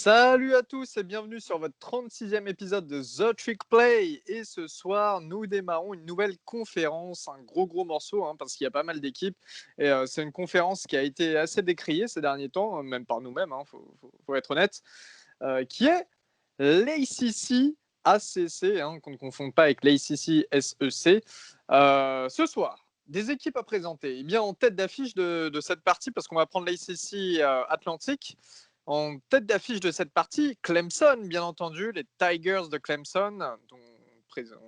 Salut à tous et bienvenue sur votre 36e épisode de The Trick Play. Et ce soir, nous démarrons une nouvelle conférence, un gros morceau, parce qu'il y a pas mal d'équipes. Et c'est une conférence qui a été assez décriée ces derniers temps, même par nous-mêmes, faut être honnête, qui est l'ACC ACC, qu'on ne confonde pas avec l'ACC SEC. Ce soir, des équipes à présenter. Eh bien, en tête d'affiche de cette partie, parce qu'on va prendre l'ACC Atlantique. En tête d'affiche de cette partie, Clemson, bien entendu, les Tigers de Clemson, dont on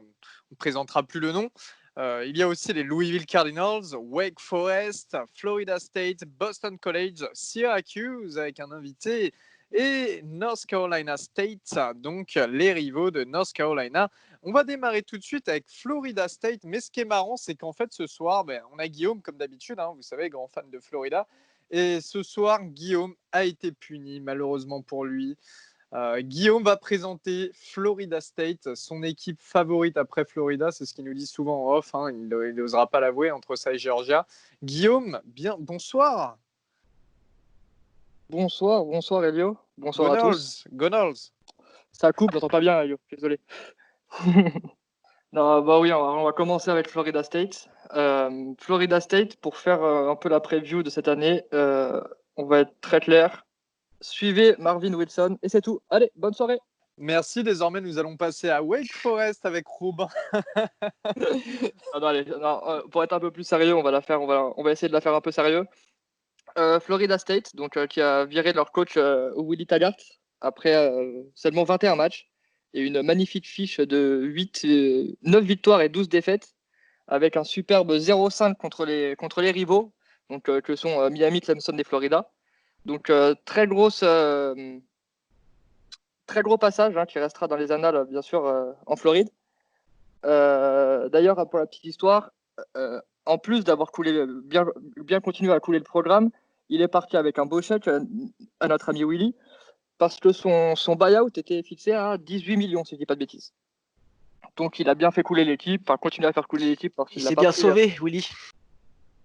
ne présentera plus le nom. Il y a aussi les Louisville Cardinals, Wake Forest, Florida State, Boston College, Syracuse avec un invité et North Carolina State, donc les rivaux de North Carolina. On va démarrer tout de suite avec Florida State, mais ce qui est marrant, c'est qu'en fait ce soir, on a Guillaume comme d'habitude, vous savez, grand fan de Florida. Et ce soir, Guillaume a été puni, malheureusement pour lui. Guillaume va présenter Florida State, son équipe favorite après Florida. C'est ce qu'il nous dit souvent en off. Il n'osera pas l'avouer entre ça et Georgia. Guillaume, bonsoir. Bonsoir Elio. Bonsoir à tous. Gonals. Ça coupe, j'entends pas bien Elio, désolé. Non, bah oui, on va commencer avec Florida State. Florida State, pour faire un peu la preview de cette année, on va être très clair. Suivez Marvin Wilson et c'est tout. Allez, bonne soirée. Merci. Désormais, nous allons passer à Wake Forest avec Robin. Pour être un peu plus sérieux, on va essayer de la faire un peu sérieux. Florida State, donc qui a viré leur coach Willie Taggart après seulement 21 matchs et une magnifique fiche de 9 victoires et 12 défaites avec un superbe 0-5 contre les rivaux, donc que sont Miami, Clemson et Florida. Donc très gros passage qui restera dans les annales bien sûr en Floride. D'ailleurs, pour la petite histoire, en plus d'avoir bien continué à couler le programme, il est parti avec un beau chèque à notre ami Willy, parce que son buyout était fixé à 18 millions, si je ne dis pas de bêtises. Donc il a bien fait couler l'équipe, continuer à faire couler l'équipe. Il s'est bien sauvé, Willy.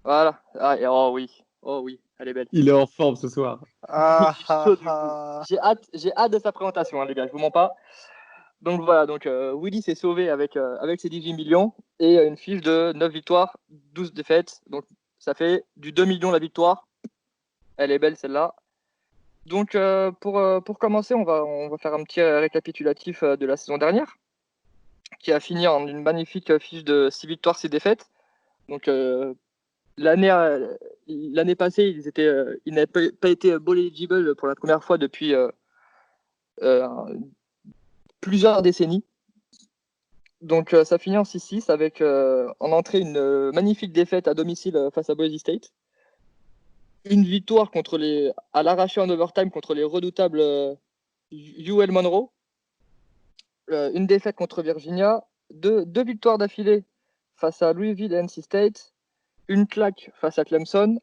Voilà. Oh oui, elle est belle. Il est en forme ce soir. J'ai hâte de sa présentation, les gars, je vous mens pas. Donc voilà, Willy s'est sauvé avec ses 18 millions et une fiche de 9 victoires, 12 défaites. Donc ça fait du 2 millions la victoire. Elle est belle celle-là. Donc pour commencer, on va faire un petit récapitulatif de la saison dernière, qui a fini en une magnifique fiche de 6 victoires, 6 défaites. Donc l'année passée, ils n'avaient pas été bowl eligible pour la première fois depuis plusieurs décennies. Donc ça finit en 6-6 avec en entrée une magnifique défaite à domicile face à Boise State. Une victoire à l'arraché en overtime contre les redoutables UL Monroe. Une défaite contre Virginia. Deux victoires d'affilée face à Louisville et NC State. Une claque face à Clemson.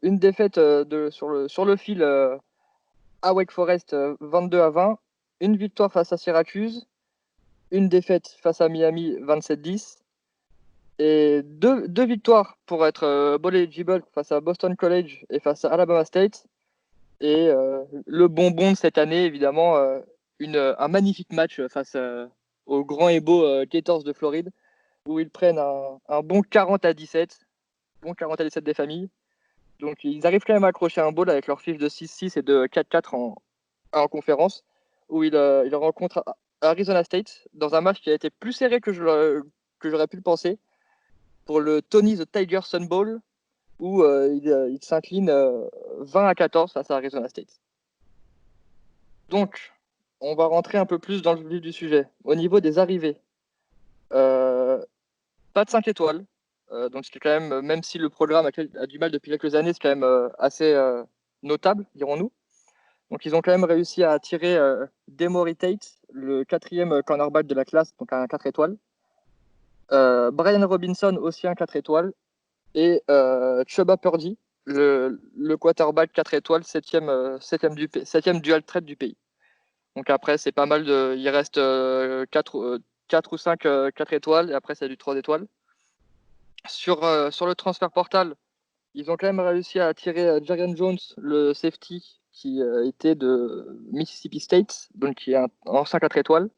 Une défaite sur le fil à Wake Forest 22-20. Une victoire face à Syracuse. Une défaite face à Miami 27-10. Et deux victoires pour être bowl eligible face à Boston College et face à Alabama State. Et le bonbon de cette année, évidemment, un magnifique match face aux grands et beaux Gators de Floride, où ils prennent un bon 40-17. Bon 40-17 des familles. Donc ils arrivent quand même à accrocher un bowl avec leur fiche de 6-6 et de 4-4 en conférence, où ils rencontrent Arizona State dans un match qui a été plus serré que j'aurais pu le penser, pour le Tony the Tiger Sun Bowl, où il s'incline 20-14 face à Arizona State. Donc, on va rentrer un peu plus dans le vif du sujet. Au niveau des arrivées, pas de 5 étoiles. Donc, c'est quand même si le programme a du mal depuis quelques années, c'est quand même assez notable, dirons-nous. Donc, ils ont quand même réussi à attirer Demory Tate, le 4e cornerback de la classe, donc un 4 étoiles. Brian Robinson, aussi un 4 étoiles. Et Chubba Purdy, le quarterback 4 étoiles, 7e dual threat du pays. Donc après, c'est pas mal il reste 4 ou 5 4 étoiles, et après, c'est du 3 étoiles. Sur le transfert portal, ils ont quand même réussi à attirer Jarian Jones, le safety, qui était de Mississippi State, donc qui est un ancien 4 étoiles.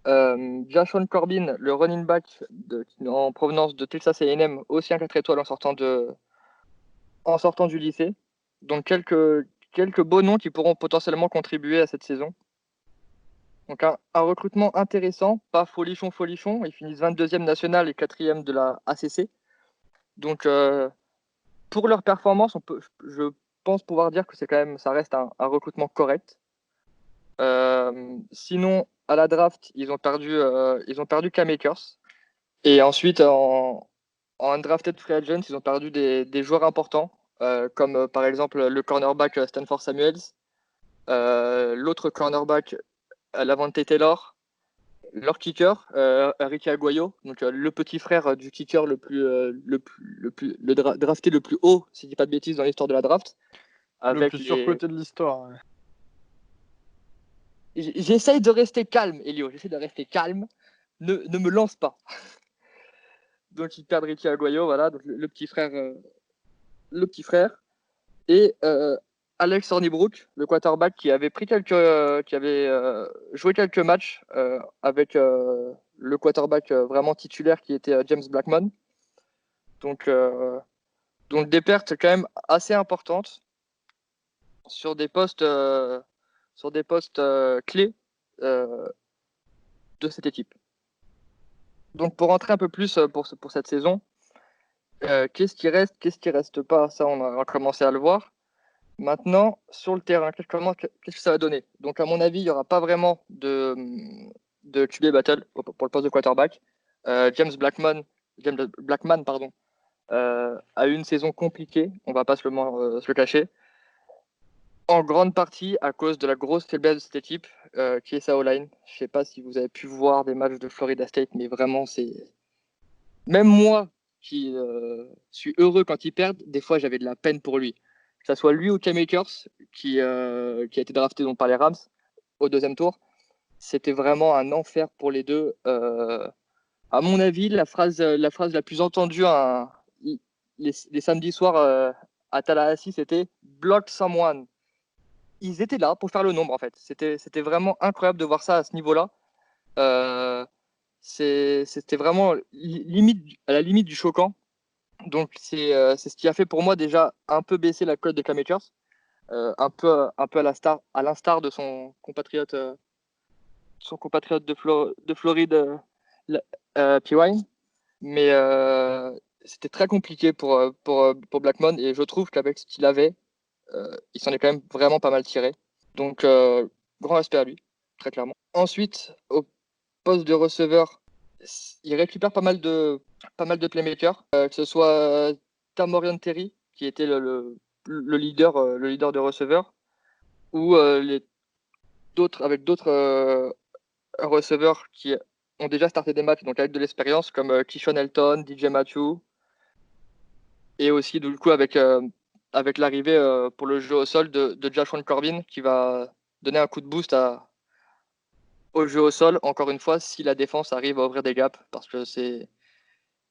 Jashon Corbin, le running back en provenance de Texas A&M, aussi un 4 étoiles en sortant du lycée. Donc quelques beaux noms qui pourront potentiellement contribuer à cette saison. Donc un recrutement intéressant, pas folichon. Ils finissent 22e national et 4e de la ACC. Donc pour leur performance, je pense pouvoir dire que ça reste un recrutement correct. Sinon, à la draft, ils ont perdu Cam Akers. Et ensuite, en undrafted free agent, ils ont perdu des joueurs importants, comme par exemple le cornerback Stanford Samuels, l'autre cornerback Lavonte Taylor, leur kicker Ricky Aguayo, donc le petit frère du kicker drafté le plus haut, si je dis pas de bêtises, dans l'histoire de la draft. Le plus surcoté de l'histoire. Ouais. J'essaye de rester calme, Elio. J'essaie de rester calme. Ne me lance pas. Donc il perd Ricky Aguayo, voilà, donc le petit frère. Et Alex Hornibrook, le quarterback qui avait joué quelques matchs avec le quarterback vraiment titulaire qui était James Blackmon. Donc des pertes quand même assez importantes sur des postes clés de cette équipe. Donc pour rentrer un peu plus pour cette saison, qu'est-ce qui reste pas, ça on a commencé à le voir. Maintenant, sur le terrain, qu'est-ce que ça va donner? Donc à mon avis, il n'y aura pas vraiment de QB battle pour le poste de quarterback. James Blackman pardon, a eu une saison compliquée, on va pas se le cacher. En grande partie à cause de la grosse faiblesse de cette équipe, qui est sa O-line. Je ne sais pas si vous avez pu voir des matchs de Florida State, mais vraiment, c'est. Même moi, qui suis heureux quand ils perdent, des fois, j'avais de la peine pour lui. Que ce soit lui ou Cam Akers, qui a été drafté donc, par les Rams au deuxième tour. C'était vraiment un enfer pour les deux. À mon avis, la phrase la plus entendue les samedis soirs à Tallahassee, c'était « block someone ». Ils étaient là pour faire le nombre en fait. C'était vraiment incroyable de voir ça à ce niveau-là. C'était vraiment à la limite du choquant. Donc c'est ce qui a fait pour moi déjà un peu baisser la cote de Cam Akers, un peu à l'instar de son compatriote de Floride, P. Wine. Mais c'était très compliqué pour Blackmon et je trouve qu'avec ce qu'il avait, il s'en est quand même vraiment pas mal tiré. Donc, grand respect à lui, très clairement. Ensuite, au poste de receveur, il récupère pas mal de playmakers, que ce soit Tamorian Terry, qui était le leader de receveur, ou avec d'autres receveurs qui ont déjà starté des matchs, donc avec de l'expérience, comme Keyshawn Elton, DJ Matthew, et aussi du coup avec l'arrivée pour le jeu au sol de Jashon Corbin, qui va donner un coup de boost au jeu au sol, encore une fois, si la défense arrive à ouvrir des gaps, parce que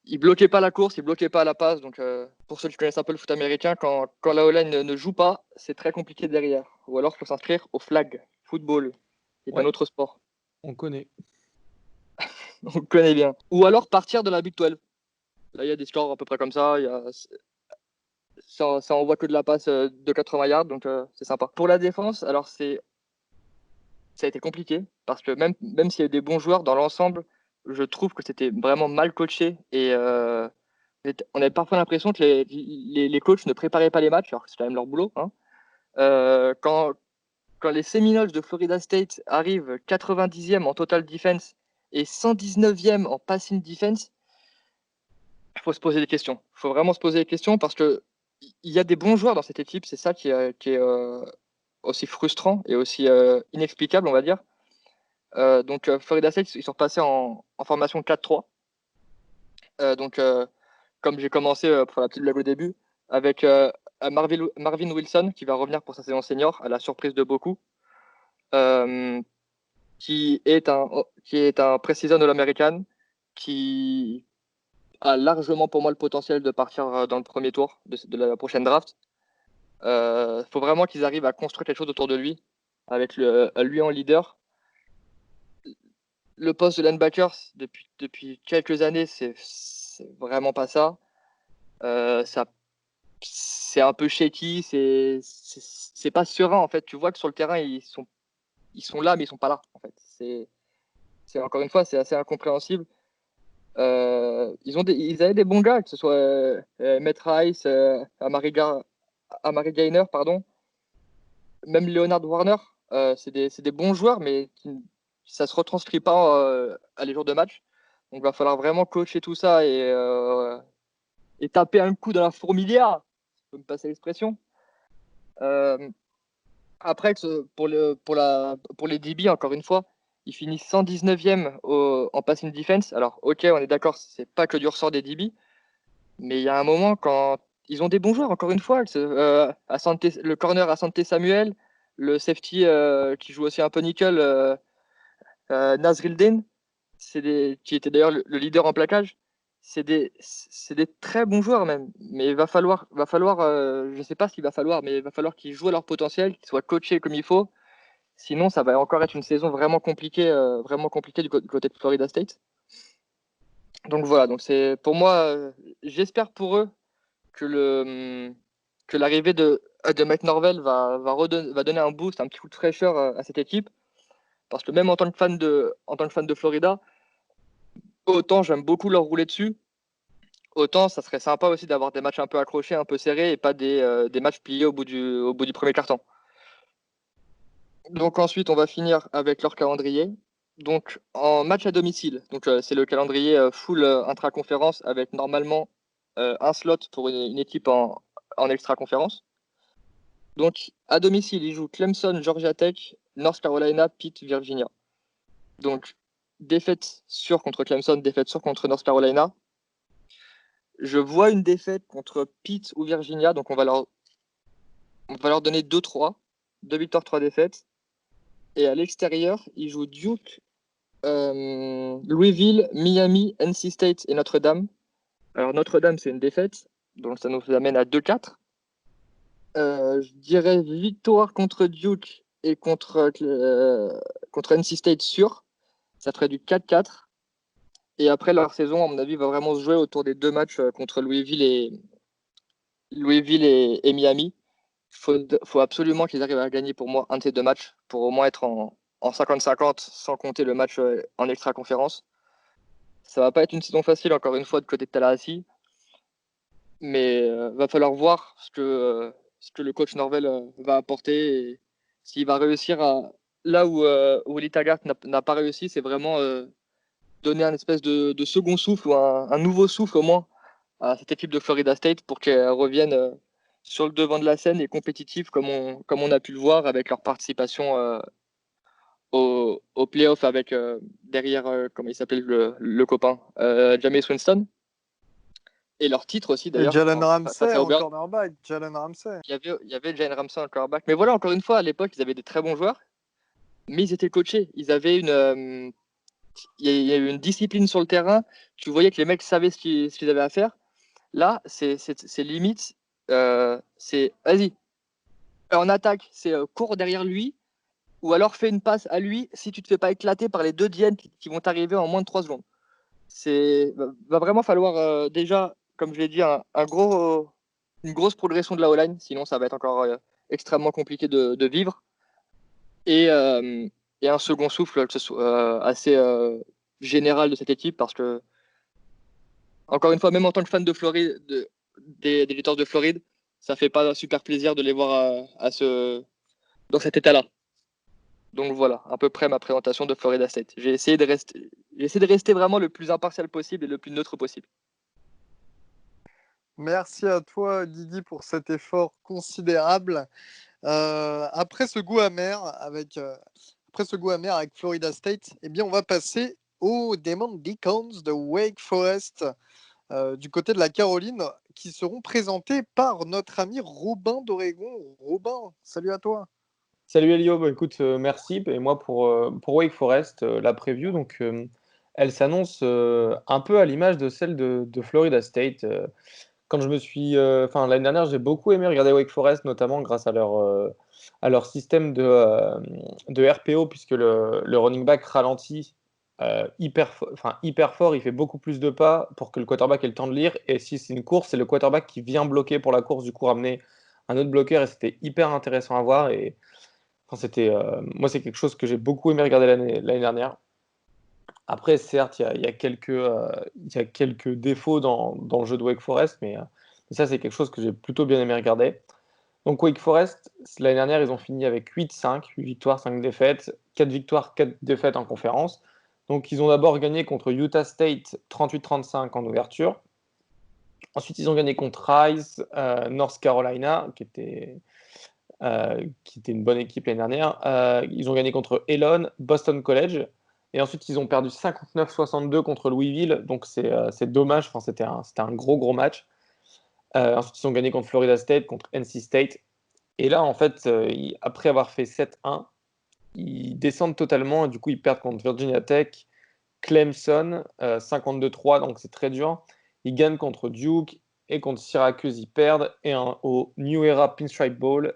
il bloquait pas la course, il bloquait pas la passe. Donc pour ceux qui connaissent un peu le foot américain, quand la O-line ne joue pas, c'est très compliqué derrière. Ou alors il faut s'inscrire au flag football, qui est un autre sport. On connaît. On connaît bien. Ou alors partir de la Big 12. Là, il y a des scores à peu près comme ça. Ça envoie que de la passe de 80 yards, donc c'est sympa. Pour la défense, alors ça a été compliqué, parce que même s'il y a eu des bons joueurs, dans l'ensemble, je trouve que c'était vraiment mal coaché. Et on avait parfois l'impression que les coachs ne préparaient pas les matchs, alors que c'est quand même leur boulot. Hein. Quand les Seminoles de Florida State arrivent 90e en total defense et 119e en passing defense, il faut se poser des questions. Il faut vraiment se poser des questions parce que il y a des bons joueurs dans cette équipe. C'est ça qui est aussi frustrant et aussi inexplicable, on va dire. Donc Florida State, ils sont passés en formation 4-3. Donc comme j'ai commencé pour la petite blague au début, avec Marvin Wilson qui va revenir pour sa saison senior à la surprise de beaucoup, qui est un pré-season All-American, qui a largement pour moi le potentiel de partir dans le premier tour de la prochaine draft. Faut vraiment qu'ils arrivent à construire quelque chose autour de lui, avec lui en leader. Le poste de linebacker, depuis quelques années, c'est vraiment pas ça. C'est un peu shaky, c'est pas serein en fait. Tu vois que sur le terrain, ils sont là, mais ils sont pas là en fait. Encore une fois, c'est assez incompréhensible. Ils avaient des bons gars, que ce soit Matt Rice, Amari Gainer, pardon, même Leonard Warner. C'est des bons joueurs, mais ça se retranscrit pas à les jours de match. Donc, il va falloir vraiment coacher tout ça et taper un coup dans la fourmilière, si je peux me passer l'expression. Après, pour les DB, encore une fois, ils finissent 119e en passing defense. Alors, ok, on est d'accord, c'est pas que du ressort des DB, mais il y a un moment quand ils ont des bons joueurs, encore une fois, le corner Asante Samuel, le safety qui joue aussi un peu nickel, Nasrildin, qui était d'ailleurs le leader en plaquage. C'est des très bons joueurs même, mais je ne sais pas ce qu'il va falloir, mais il va falloir qu'ils jouent à leur potentiel, qu'ils soient coachés comme il faut. Sinon, ça va encore être une saison vraiment compliquée du côté de Florida State. Donc voilà, donc c'est pour moi, j'espère pour eux que l'arrivée de Mike Norvell va donner un boost, un petit coup de fraîcheur à cette équipe. Parce que même en tant que fan de Florida, autant j'aime beaucoup leur rouler dessus, autant ça serait sympa aussi d'avoir des matchs un peu accrochés, un peu serrés et pas des matchs pliés au bout du premier quart-temps. Donc ensuite, on va finir avec leur calendrier. Donc en match à domicile, donc c'est le calendrier full intra-conférence avec normalement un slot pour une équipe en extra-conférence. Donc à domicile, ils jouent Clemson, Georgia Tech, North Carolina, Pitt, Virginia. Donc défaite sûre contre Clemson, défaite sûre contre North Carolina. Je vois une défaite contre Pitt ou Virginia, donc on va leur donner 2-3, 2 victoires, 3 défaites. Et à l'extérieur, ils jouent Duke, Louisville, Miami, NC State et Notre-Dame. Alors Notre-Dame, c'est une défaite, donc ça nous amène à 2-4. Je dirais victoire contre Duke et contre NC State sûr. Ça ferait du 4-4. Et après, leur saison, à mon avis, va vraiment se jouer autour des 2 matchs contre Louisville et Miami. Faut absolument qu'ils arrivent à gagner pour moi un de ces 2 matchs pour au moins être en 50-50 sans compter le match en extra-conférence. Ça va pas être une saison facile, encore une fois, de côté de Tallahassee. Mais va falloir voir ce que le coach Norvell va apporter et s'il va réussir là où Willie Taggart n'a pas réussi, c'est vraiment donner un espèce de second souffle ou un nouveau souffle au moins à cette équipe de Florida State pour qu'elle revienne sur le devant de la scène et compétitive comme on a pu le voir avec leur participation au playoff avec derrière, comment il s'appelle le copain, Jameis Winston. Et leur titre aussi Et d'ailleurs. Jalen Ramsey en Auburn. cornerback. Jalen Ramsey. Il y avait Jalen Ramsey en quarterback. Mais voilà, encore une fois, à l'époque, ils avaient des très bons joueurs, mais ils étaient coachés. Il y a eu une discipline sur le terrain. Tu voyais que les mecs savaient ce qu'ils avaient à faire. Là, c'est limite. C'est vas-y, en attaque, c'est cours derrière lui, ou alors fais une passe à lui si tu te fais pas éclater par les 2 DN qui vont t'arriver en moins de 3 secondes. Va vraiment falloir déjà, comme je l'ai dit, une grosse progression de la O-line, sinon ça va être encore extrêmement compliqué de vivre. Et un second souffle que ce soit, assez général de cette équipe, parce que, encore une fois, même en tant que fan de Floride, des Gators de Floride, ça fait pas super plaisir de les voir dans cet état-là. Donc voilà, à peu près ma présentation de Florida State. J'ai essayé de rester vraiment le plus impartial possible et le plus neutre possible. Merci à toi, Guigui, pour cet effort considérable. Après ce goût amer avec Florida State, eh bien, on va passer aux Demon Deacons de Wake Forest du côté de la Caroline qui seront présentés par notre ami Robin d'Oregon. Robin, salut à toi. Salut Elio, bah, écoute, merci. Et moi pour Wake Forest, la preview, donc elle s'annonce un peu à l'image de celle de Florida State. quand je me suis, l'année dernière, j'ai beaucoup aimé regarder Wake Forest, notamment grâce à leur système de RPO, puisque le running back ralentit hyper fort, il fait beaucoup plus de pas pour que le quarterback ait le temps de lire. Et si c'est une course, c'est le quarterback qui vient bloquer pour la course, du coup ramener un autre bloqueur, et c'était hyper intéressant à voir. Et moi, c'est quelque chose que j'ai beaucoup aimé regarder l'année dernière. Après, certes, il y a quelques défauts dans le jeu de Wake Forest, mais ça, c'est quelque chose que j'ai plutôt bien aimé regarder. Donc, Wake Forest, l'année dernière, ils ont fini avec 8-5, 8 victoires, 5 défaites, 4 victoires, 4 défaites en conférence. Donc, ils ont d'abord gagné contre Utah State 38-35 en ouverture. Ensuite, ils ont gagné contre Rice, North Carolina, qui était une bonne équipe l'année dernière. Ils ont gagné contre Elon, Boston College. Et ensuite, ils ont perdu 59-62 contre Louisville. Donc, c'est dommage. Enfin, c'était un gros match. Ensuite, ils ont gagné contre Florida State, contre NC State. Et là, en fait, après avoir fait 7-1, ils descendent totalement. Et du coup, ils perdent contre Virginia Tech, Clemson, 52-3. Donc, c'est très dur. Ils gagnent contre Duke et contre Syracuse, ils perdent. Et au New Era Pinstripe Bowl,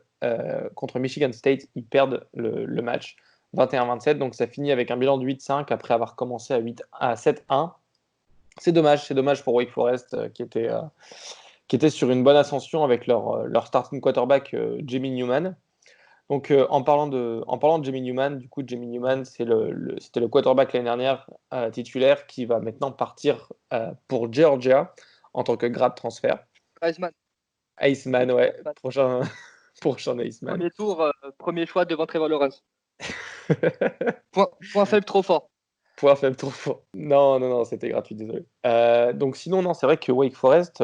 contre Michigan State, ils perdent le match 21-27. Donc, ça finit avec un bilan de 8-5 après avoir commencé à 7-1. C'est dommage pour Wake Forest qui était sur une bonne ascension avec leur starting quarterback Jamie Newman. Donc en parlant de Jamie Newman, du coup Jamie Newman c'était le quarterback l'année dernière titulaire qui va maintenant partir pour Georgia en tant que grade transfert. Iceman, ouais, prochain Iceman. Premier tour, premier choix devant Trevor Lawrence. Point faible trop fort. Point faible trop fort. Non, c'était gratuit, désolé. Donc sinon, non, c'est vrai que Wake Forest,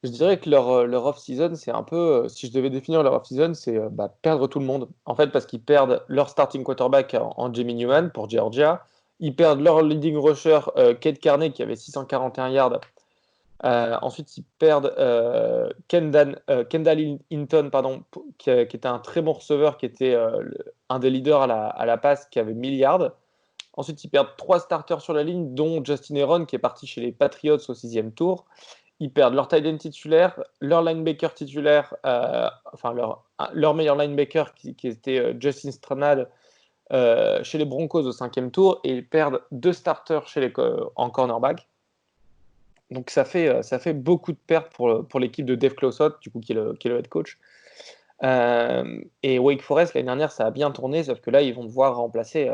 je dirais que leur off-season, c'est un peu, si je devais définir leur off-season, c'est perdre tout le monde. En fait, parce qu'ils perdent leur starting quarterback en Jamie Newman pour Georgia. Ils perdent leur leading rusher, Kate Carney, qui avait 641 yards. Ensuite, ils perdent Kendall Hinton, pardon, qui était un très bon receveur, qui était un des leaders à la passe, qui avait 1000 yards. Ensuite, ils perdent 3 starters sur la ligne, dont Justin Heron, qui est parti chez les Patriots au 6e tour. Ils perdent leur tight end titulaire, leur linebacker titulaire, leur meilleur linebacker qui était Justin Stranad chez les Broncos au 5e tour, et ils perdent 2 starters en cornerback. Donc ça fait beaucoup de pertes pour l'équipe de Dave Clawson, du coup, qui est le head coach. Et Wake Forest, l'année dernière, ça a bien tourné, sauf que là, ils vont devoir remplacer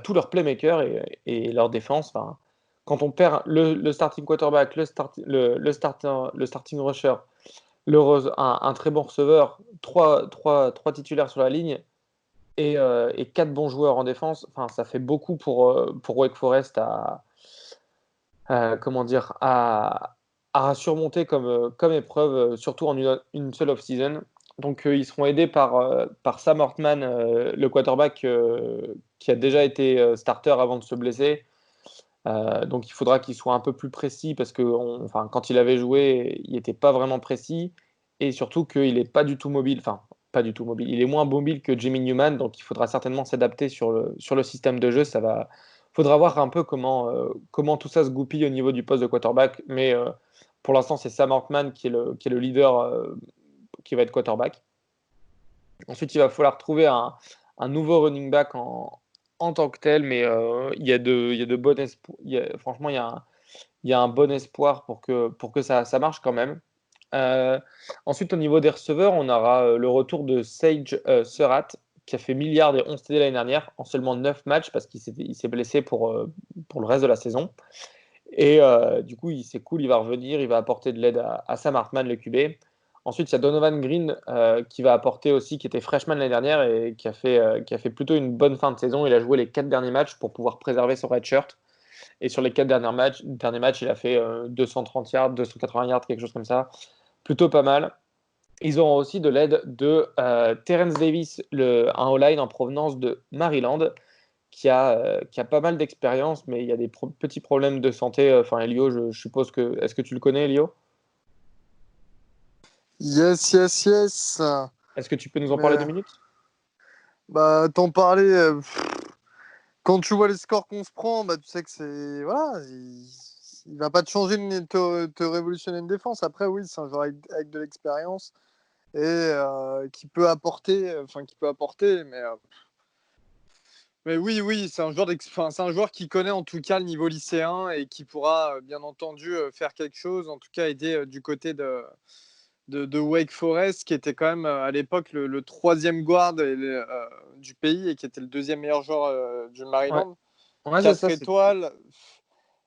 tous leurs playmakers et leur défense. Quand on perd le starting quarterback, le starting rusher, un très bon receveur, trois titulaires sur la ligne et 4 bons joueurs en défense, ça fait beaucoup pour Wake Forest à surmonter comme épreuve, surtout en une seule off-season. Donc ils seront aidés par Sam Hartman, le quarterback qui a déjà été starter avant de se blesser. Donc il faudra qu'il soit un peu plus précis parce que quand il avait joué, il n'était pas vraiment précis, et surtout qu'il n'est pas du tout mobile. Enfin, pas du tout mobile. Il est moins mobile que Jamie Newman, donc il faudra certainement s'adapter sur le système de jeu. Faudra voir un peu comment tout ça se goupille au niveau du poste de quarterback. Mais pour l'instant, c'est Sam Hartman qui est le leader qui va être quarterback. Ensuite, il va falloir trouver un nouveau running back en tant que tel, mais il y a de bon espoir. Franchement, il y a un bon espoir pour que ça marche quand même. Ensuite, au niveau des receveurs, on aura le retour de Sage Surratt, qui a fait milliards et 11 TD l'année dernière en seulement 9 matchs parce qu'il s'est blessé pour le reste de la saison. Et du coup, c'est cool, il va revenir, il va apporter de l'aide à Sam Hartman, le QB. Ensuite, il y a Donovan Green qui va apporter aussi, qui était freshman l'année dernière et qui a fait plutôt une bonne fin de saison. Il a joué les 4 derniers matchs pour pouvoir préserver son redshirt. Et sur les 4 derniers matchs, il a fait 230 yards, 280 yards, quelque chose comme ça. Plutôt pas mal. Ils auront aussi de l'aide de Terrence Davis, un O-line en provenance de Maryland, qui a pas mal d'expérience, mais il y a des petits problèmes de santé. Elio, je suppose que... Est-ce que tu le connais, Elio? Yes. Est-ce que tu peux nous en parler 2 minutes? T'en parlais. Quand tu vois les scores qu'on se prend, tu sais que c'est. Voilà. il va pas te changer, te révolutionner une défense. Après, oui, c'est un joueur avec de l'expérience et qui peut apporter, mais oui, c'est un c'est un joueur qui connaît en tout cas le niveau lycéen et qui pourra bien entendu faire quelque chose, en tout cas aider du côté de Wake Forest, qui était quand même à l'époque le troisième guard du pays et qui était le deuxième meilleur joueur du Ouais, Maryland. ouais c'est 4 ça. étoiles.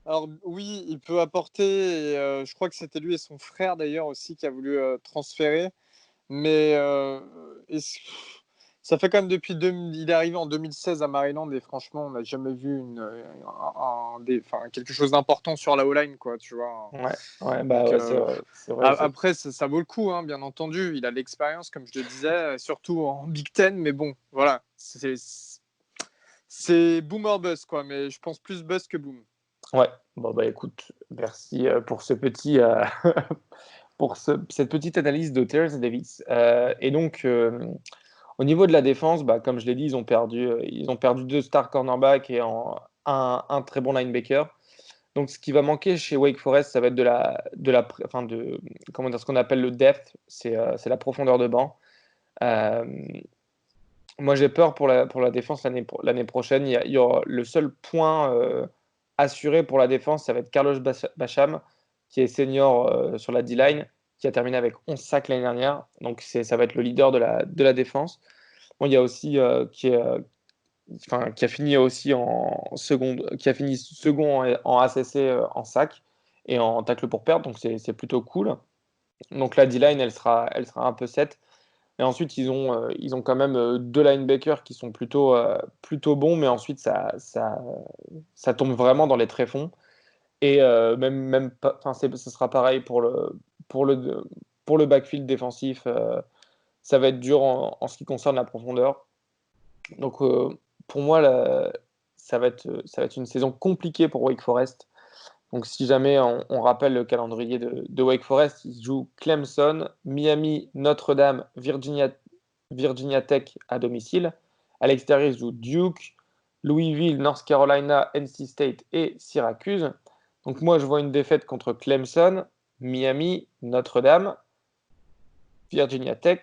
Alors oui, il peut apporter, et, je crois que c'était lui et son frère d'ailleurs aussi qui a voulu transférer. Mais ça fait quand même il est arrivé en 2016 à Maryland et franchement, on n'a jamais vu quelque chose d'important sur la O-line, quoi, tu vois. Ouais, bah Donc, ouais, c'est vrai. après, ça vaut le coup, hein, bien entendu. Il a l'expérience, comme je le disais, surtout en Big Ten, mais bon, voilà. C'est boom or bust, quoi, mais je pense plus bust que boom. Ouais, bon bah écoute, merci pour ce petit cette petite analyse de Terrence Davis. Et donc au niveau de la défense, bah, comme je l'ai dit, ils ont perdu 2 stars cornerbacks et un très bon linebacker. Donc ce qui va manquer chez Wake Forest, ça va être comment dire, ce qu'on appelle le depth, c'est la profondeur de banc. Euh, Moi, j'ai peur pour la défense l'année prochaine. Il y aura le seul point assuré pour la défense, ça va être Carlos Bacham, qui est senior sur la D-line, qui a terminé avec 11 sacs l'année dernière. Donc, ça va être le leader de la défense. Bon, il y a aussi qui a fini aussi en seconde, qui a fini second en ACC en sac et en tackle pour perdre. Donc, c'est plutôt cool. Donc, la D-line, elle sera un peu set. Et ensuite, ils ont quand même 2 linebackers qui sont plutôt bons, mais ensuite, ça tombe vraiment dans les tréfonds. Et ce sera pareil pour le backfield défensif. Ça va être dur en ce qui concerne la profondeur. Donc, pour moi, ça va être une saison compliquée pour Wake Forest. Donc, si jamais on rappelle le calendrier de Wake Forest, ils jouent Clemson, Miami, Notre-Dame, Virginia Tech à domicile. À l'extérieur, ils jouent Duke, Louisville, North Carolina, NC State et Syracuse. Donc, moi, je vois une défaite contre Clemson, Miami, Notre-Dame, Virginia Tech.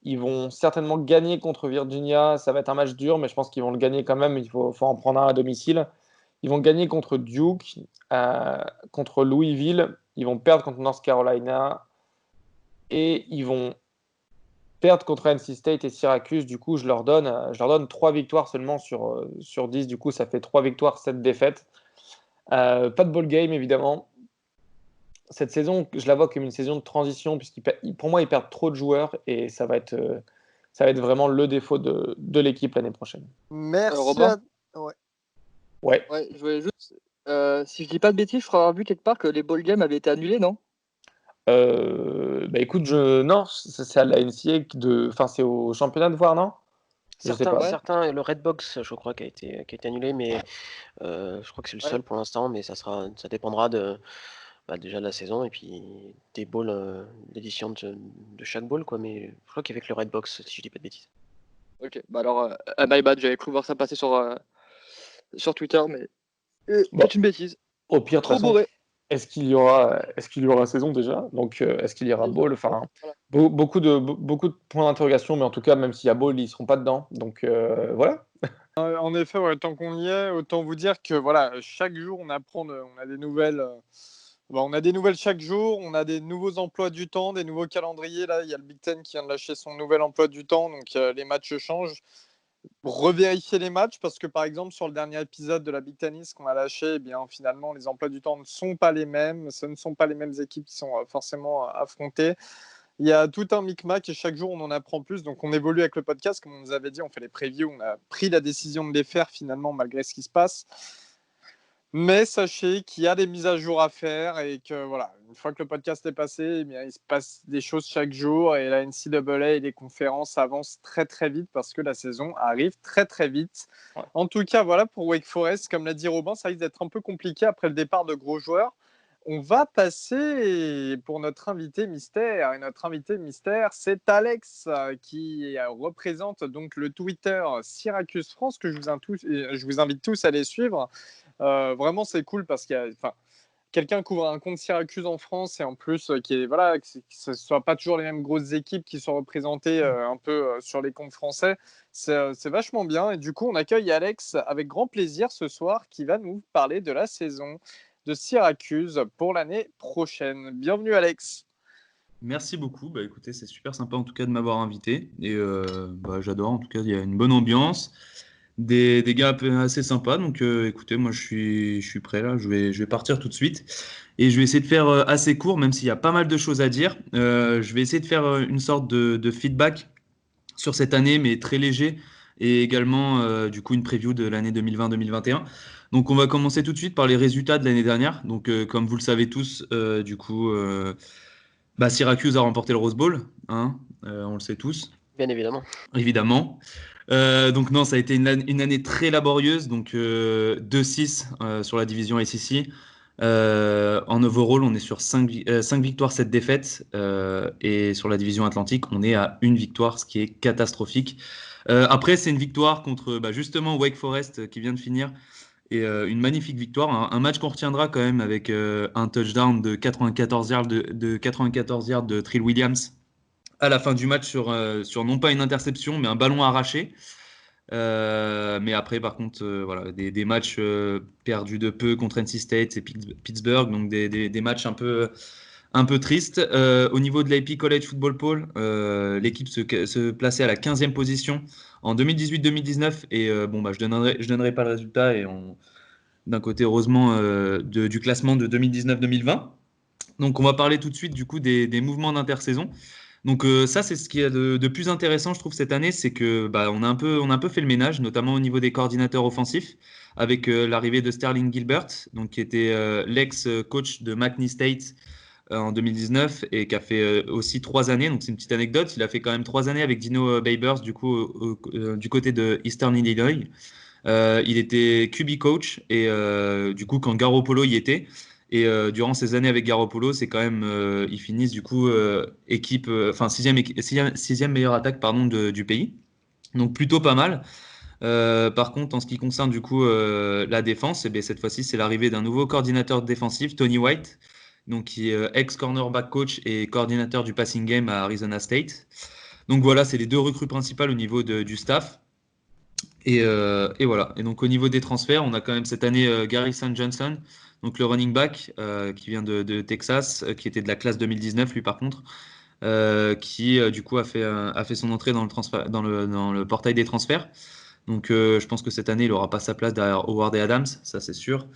Ils vont certainement gagner contre Virginia. Ça va être un match dur, mais je pense qu'ils vont le gagner quand même. Il faut en prendre un à domicile. Ils vont gagner contre Duke, contre Louisville. Ils vont perdre contre North Carolina. Et ils vont perdre contre NC State et Syracuse. Du coup, je leur donne 3 victoires seulement sur 10. Du coup, ça fait 3 victoires, 7 défaites. Pas de ball game, évidemment. Cette saison, je la vois comme une saison de transition, pour moi, ils perdent trop de joueurs et ça va être vraiment le défaut de l'équipe l'année prochaine. Merci. Robin Ouais. Ouais, je voulais juste. Si je dis pas de bêtises, je crois avoir vu quelque part que les ball games avaient été annulés, non? Bah écoute, non, c'est à la NCAA enfin c'est au championnat de voir, non? Je sais pas. Certains, le Redbox, je crois, qui a été annulé, mais je crois que c'est le seul pour l'instant, mais ça dépendra déjà de la saison et puis des balls, l'édition de chaque ball, quoi. Mais je crois qu'avec le Redbox, si je dis pas de bêtises. Ok, bah alors, my bad, j'avais cru voir ça passer sur Twitter, mais Bon, c'est une bêtise. au pire, de toute Trop façon, bourré. est-ce qu'il y aura saison déjà? Donc, est-ce qu'il y aura bowl? Enfin, Voilà. beaucoup de points d'interrogation, mais en tout cas, même s'il y a bowl, ils seront pas dedans. Donc, voilà. En effet, ouais, tant qu'on y est, autant vous dire que voilà, chaque jour on apprend, on a des nouvelles. On a des nouvelles chaque jour, on a des nouveaux emplois du temps, des nouveaux calendriers. Là, il y a le Big Ten qui vient de lâcher son nouvel emploi du temps, donc les matchs changent. Revérifier les matchs parce que par exemple sur le dernier épisode de la Big Ten East qu'on a lâché, eh bien finalement les emplois du temps ne sont pas les mêmes, ce ne sont pas les mêmes équipes qui sont forcément affrontées. Il y a tout un micmac et chaque jour on en apprend plus, donc on évolue avec le podcast, comme on nous avait dit, on fait les previews, on a pris la décision de les faire finalement malgré ce qui se passe. Mais sachez qu'il y a des mises à jour à faire et que voilà, une fois que le podcast est passé, eh bien, il se passe des choses chaque jour et la NCAA et les conférences avancent très très vite parce que la saison arrive très très vite. Ouais. En tout cas, voilà, pour Wake Forest, comme l'a dit Robin, ça risque d'être un peu compliqué après le départ de gros joueurs. On va passer pour notre invité mystère. Et notre invité mystère, c'est Alex qui représente donc le Twitter Syracuse France que je vous invite tous à aller suivre. Vraiment, c'est cool parce qu'il y a, quelqu'un qui ouvre un compte Syracuse en France et en plus voilà, que ce ne soit pas toujours les mêmes grosses équipes qui sont représentées un peu sur les comptes français, c'est vachement bien. Et du coup, on accueille Alex avec grand plaisir ce soir qui va nous parler de la saison de Syracuse pour l'année prochaine. Bienvenue Alex. Merci beaucoup. Bah, écoutez, c'est super sympa en tout cas de m'avoir invité. Et j'adore. En tout cas, il y a une bonne ambiance, des gars assez sympas. Donc écoutez, moi je suis prêt là. Je vais partir tout de suite. Et je vais essayer de faire assez court, même s'il y a pas mal de choses à dire. Je vais essayer de faire une sorte de feedback sur cette année, mais très léger. Et également, du coup, une preview de l'année 2020-2021. Donc, on va commencer tout de suite par les résultats de l'année dernière. Donc, comme vous le savez tous, du coup, Syracuse a remporté le Rose Bowl, hein, on le sait tous, Bien évidemment. évidemment. Donc non, ça a été une année très laborieuse, donc 2-6 sur la division SEC. En overall, on est sur 5 victoires, 7 défaites, et sur la division Atlantique, on est à 1 victoire, ce qui est catastrophique. Après, c'est une victoire contre justement Wake Forest qui vient de finir. Et une magnifique victoire, un match qu'on retiendra quand même avec un touchdown de 94 yards de 94 yards de Trill Williams à la fin du match sur non pas une interception mais un ballon arraché. Mais après par contre voilà des matchs perdus de peu contre NC State et Pittsburgh, donc des matchs un peu triste. Au niveau de l'AP College Football Poll, l'équipe se plaçait à la 15e position en 2018-2019. Et je donnerai pas le résultat. Et d'un côté, heureusement, du classement de 2019-2020. Donc, on va parler tout de suite du coup des mouvements d'intersaison. Donc ça, c'est ce qui est de plus intéressant, je trouve, cette année, c'est que on a un peu fait le ménage, notamment au niveau des coordinateurs offensifs, avec l'arrivée de Sterling Gilbert, donc qui était l'ex-coach de McNeese State en 2019 et qui a fait aussi 3 années. Donc c'est une petite anecdote. Il a fait quand même 3 années avec Dino Babers, du coup du côté de Eastern Illinois. Il était QB coach et du coup quand Garoppolo y était. Et durant ces années avec Garoppolo, c'est quand même ils finissent du coup équipe, enfin sixième meilleure attaque pardon du pays. Donc plutôt pas mal. Par contre, en ce qui concerne du coup la défense, cette fois-ci c'est l'arrivée d'un nouveau coordinateur défensif, Tony White, donc qui est ex-cornerback coach et coordinateur du passing game à Arizona State. Donc voilà, c'est les 2 recrues principales au niveau du staff. Et voilà. Et donc au niveau des transferts, on a quand même cette année Garrison Johnson, donc le running back qui vient de Texas, qui était de la classe 2019 lui par contre, qui du coup a fait son entrée dans le portail des transferts. Donc je pense que cette année il aura pas sa place derrière Howard et Adams, ça c'est sûr.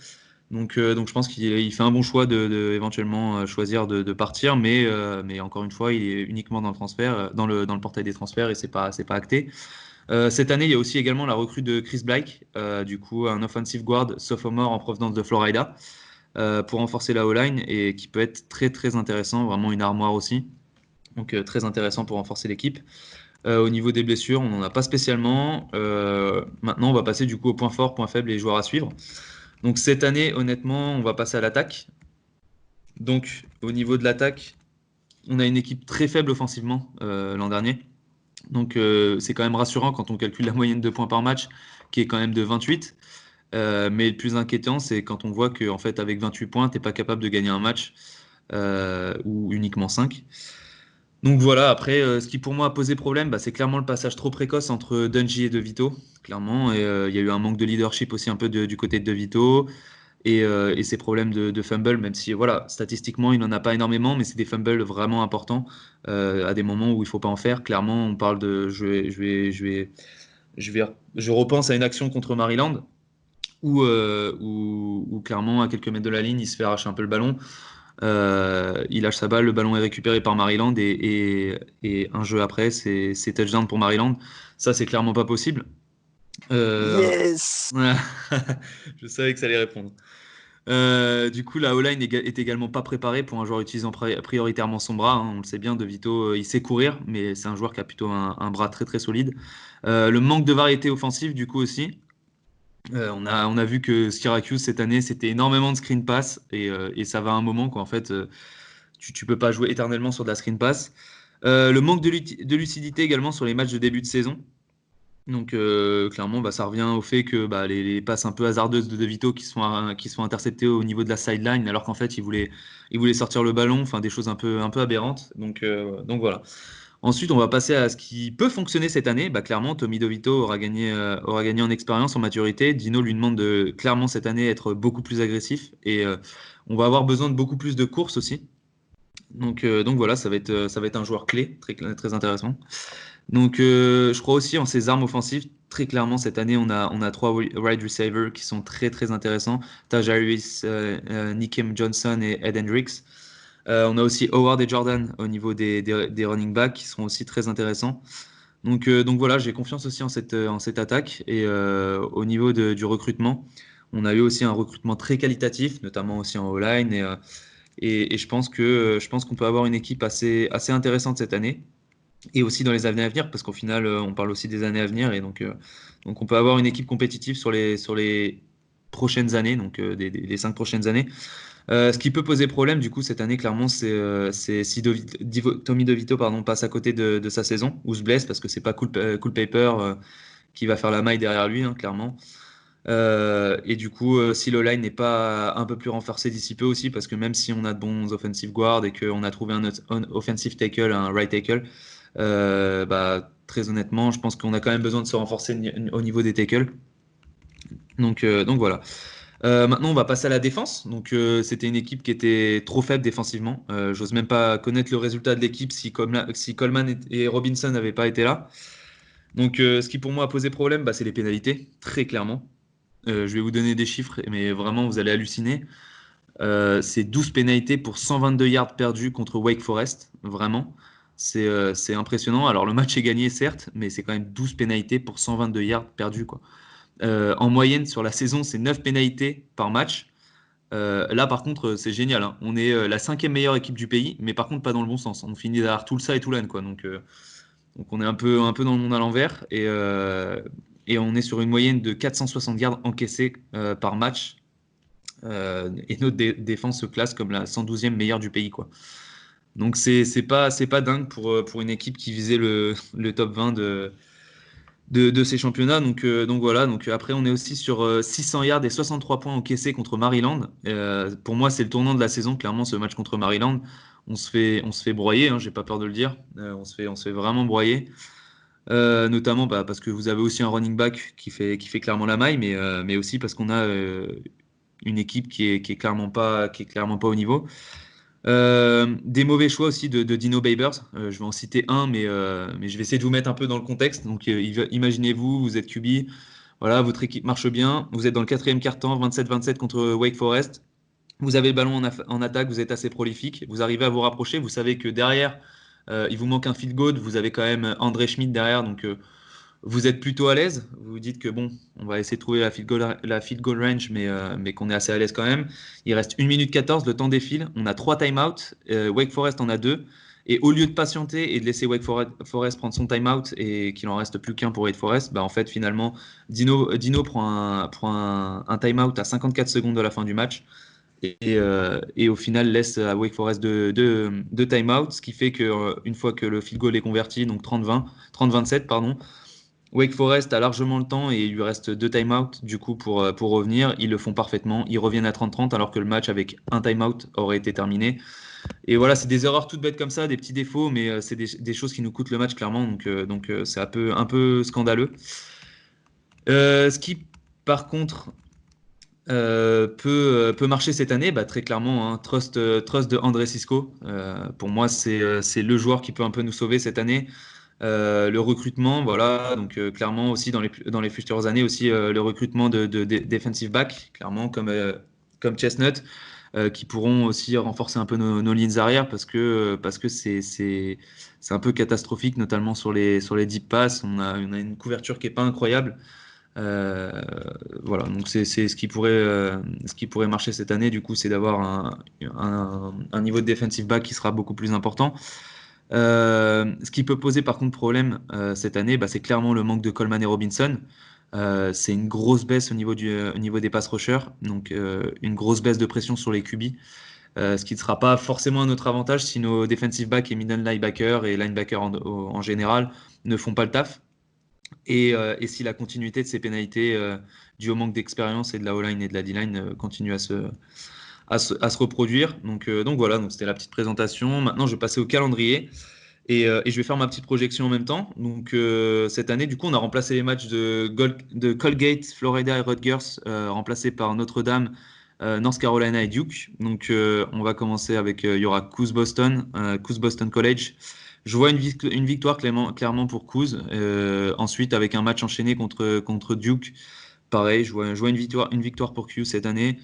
Donc je pense qu'il fait un bon choix de éventuellement choisir de partir, mais encore une fois il est uniquement dans le transfert, dans le portail des transferts et c'est pas acté. Cette année, il y a aussi également la recrue de Chris Blake, du coup un offensive guard sophomore en provenance de Florida, pour renforcer la O-line et qui peut être très très intéressant, vraiment une armoire aussi. Donc très intéressant pour renforcer l'équipe. Au niveau des blessures, on n'en a pas spécialement. Maintenant, on va passer du coup au point fort, point faible et les joueurs à suivre. Donc cette année, honnêtement, on va passer à l'attaque. Donc au niveau de l'attaque, on a une équipe très faible offensivement l'an dernier. Donc c'est quand même rassurant quand on calcule la moyenne de points par match, qui est quand même de 28. Mais le plus inquiétant, c'est quand on voit qu'en fait, avec 28 points, tu n'es pas capable de gagner un match, ou uniquement 5. Donc voilà, après, ce qui pour moi a posé problème, c'est clairement le passage trop précoce entre Dungey et De Vito, clairement. Et il y a eu un manque de leadership aussi un peu du côté de De Vito. Et ces problèmes de fumble, même si voilà, statistiquement, il n'en a pas énormément, mais c'est des fumbles vraiment importants à des moments où il ne faut pas en faire. Clairement, on parle de. Je repense à une action contre Maryland où clairement, à quelques mètres de la ligne, il se fait arracher un peu le ballon. Il lâche sa balle, le ballon est récupéré par Maryland et un jeu après, c'est touchdown pour Maryland. Ça, c'est clairement pas possible. Yes. Je savais que ça allait répondre. Du coup, la O-line est également pas préparée pour un joueur utilisant prioritairement son bras, hein. On le sait bien, De Vito, il sait courir, mais c'est un joueur qui a plutôt un bras très très solide. Le manque de variété offensive, du coup aussi. On a vu que Syracuse cette année, c'était énormément de screen pass et ça va à un moment quoi. En fait, tu peux pas jouer éternellement sur de la screen pass. Le manque de lucidité également sur les matchs de début de saison. Donc clairement, bah, ça revient au fait que bah, les passes un peu hasardeuses de Vito qui sont interceptées au niveau de la sideline, alors qu'en fait il voulait sortir le ballon, enfin des choses un peu aberrantes. Donc voilà. Ensuite, on va passer à ce qui peut fonctionner cette année. Bah, clairement, Tommy DeVito aura gagné en expérience, en maturité. Dino lui demande de clairement cette année être beaucoup plus agressif et on va avoir besoin de beaucoup plus de courses aussi. Donc voilà, ça va être un joueur clé, très, très intéressant. Donc je crois aussi en ses armes offensives. Très clairement, cette année, on a 3 wide receivers qui sont très très intéressants. Taj Harris, Nikem Johnson et Ed Hendricks. On a aussi Howard et Jordan au niveau des running backs qui seront aussi très intéressants. Donc voilà, j'ai confiance aussi en cette attaque. Et au niveau du recrutement, on a eu aussi un recrutement très qualitatif, notamment aussi en O-line. Et je pense qu'on peut avoir une équipe assez intéressante cette année. Et aussi dans les années à venir, parce qu'au final, on parle aussi des années à venir. Et donc on peut avoir une équipe compétitive sur les prochaines années, donc les 5 prochaines années. Ce qui peut poser problème, du coup, cette année, clairement, c'est si Tommy DeVito pardon, passe à côté de sa saison ou se blesse, parce que c'est pas Culpepper qui va faire la maille derrière lui, hein, clairement. Et du coup, si le line n'est pas un peu plus renforcé d'ici peu aussi, parce que même si on a de bons offensive guards et qu'on a trouvé un offensive tackle, un right tackle, bah, très honnêtement, je pense qu'on a quand même besoin de se renforcer au niveau des tackles. Donc voilà. Maintenant, on va passer à la défense. Donc, c'était une équipe qui était trop faible défensivement. J'ose même pas connaître le résultat de l'équipe si Coleman et Robinson n'avaient pas été là. Donc, ce qui pour moi a posé problème, bah, c'est les pénalités, très clairement. Je vais vous donner des chiffres, mais vraiment, vous allez halluciner. C'est 12 pénalités pour 122 yards perdus contre Wake Forest. Vraiment. C'est impressionnant. Alors, le match est gagné, certes, mais c'est quand même 12 pénalités pour 122 yards perdus, quoi. En moyenne, sur la saison, c'est 9 pénalités par match. Là, par contre, c'est génial, hein. On est la 5e meilleure équipe du pays, mais par contre, pas dans le bon sens. On finit derrière Tulsa et Tulane, quoi. Donc on est un peu dans le monde à l'envers. Et on est sur une moyenne de 460 yards encaissés par match. Et notre défense se classe comme la 112e meilleure du pays, quoi. Donc c'est pas dingue pour une équipe qui visait le top 20 de ces championnats. Donc voilà. Donc après, on est aussi sur 600 yards et 63 points encaissés contre Maryland. Pour moi, c'est le tournant de la saison. Clairement, ce match contre Maryland, on se fait broyer. Hein, j'ai pas peur de le dire. On se fait vraiment broyer. Notamment bah, parce que vous avez aussi un running back qui fait clairement la maille, mais aussi parce qu'on a une équipe qui est clairement pas au niveau. Des mauvais choix aussi de Dino Babers. Je vais en citer un, mais je vais essayer de vous mettre un peu dans le contexte. Donc, imaginez-vous, vous êtes QB, voilà, votre équipe marche bien, vous êtes dans le 4e quart-temps, 27-27 contre Wake Forest. Vous avez le ballon en attaque, vous êtes assez prolifique, vous arrivez à vous rapprocher, vous savez que derrière, il vous manque un field goal, vous avez quand même André Schmidt derrière, donc vous êtes plutôt à l'aise. Vous vous dites que bon, on va essayer de trouver la field goal range, mais qu'on est assez à l'aise quand même. Il reste 1 minute 14, le temps défile. On a 3 timeouts. Wake Forest en a 2. Et au lieu de patienter et de laisser Wake Forest prendre son timeout et qu'il en reste plus qu'un pour Wake Forest, bah en fait, finalement, Dino prend un timeout à 54 secondes de la fin du match. Et au final laisse à Wake Forest deux timeouts, ce qui fait que une fois que le field goal est converti, donc 30-27, pardon, Wake Forest a largement le temps et il lui reste 2 timeouts du coup pour revenir. Ils le font parfaitement. Ils reviennent à 30-30 alors que le match avec un timeout aurait été terminé. Et voilà, c'est des erreurs toutes bêtes comme ça, des petits défauts, mais c'est des choses qui nous coûtent le match clairement. Donc c'est un peu scandaleux. Ce qui, par contre, peut marcher cette année, bah, très clairement, hein, trust de André Cisco. Pour moi, c'est le joueur qui peut un peu nous sauver cette année. Le recrutement, voilà, donc clairement aussi dans les futures années aussi le recrutement de defensive back, clairement comme Chestnut, qui pourront aussi renforcer un peu nos lignes arrière parce que c'est un peu catastrophique, notamment sur les deep passes. On a une couverture qui est pas incroyable. Euh, voilà, donc c'est ce qui pourrait marcher cette année. Du coup, c'est d'avoir un niveau de defensive back qui sera beaucoup plus important. Ce qui peut poser par contre problème cette année, bah, c'est clairement le manque de Coleman et Robinson. C'est une grosse baisse au niveau des pass rushers, donc une grosse baisse de pression sur les QB, ce qui ne sera pas forcément à notre avantage si nos defensive backs et middle linebackers et linebackers en général ne font pas le taf. et si la continuité de ces pénalités dues au manque d'expérience et de la O-line et de la D-line continue à se reproduire. Donc voilà, donc c'était la petite présentation. Maintenant, je vais passer au calendrier et je vais faire ma petite projection en même temps. Donc cette année, du coup, on a remplacé les matchs de Colgate, Florida et Rutgers, remplacés par Notre-Dame, North Carolina et Duke. Donc on va commencer avec, il y aura Coos Boston College. Je vois une victoire clairement pour Coos. Ensuite, avec un match enchaîné contre Duke, pareil, je vois une victoire pour Coos cette année.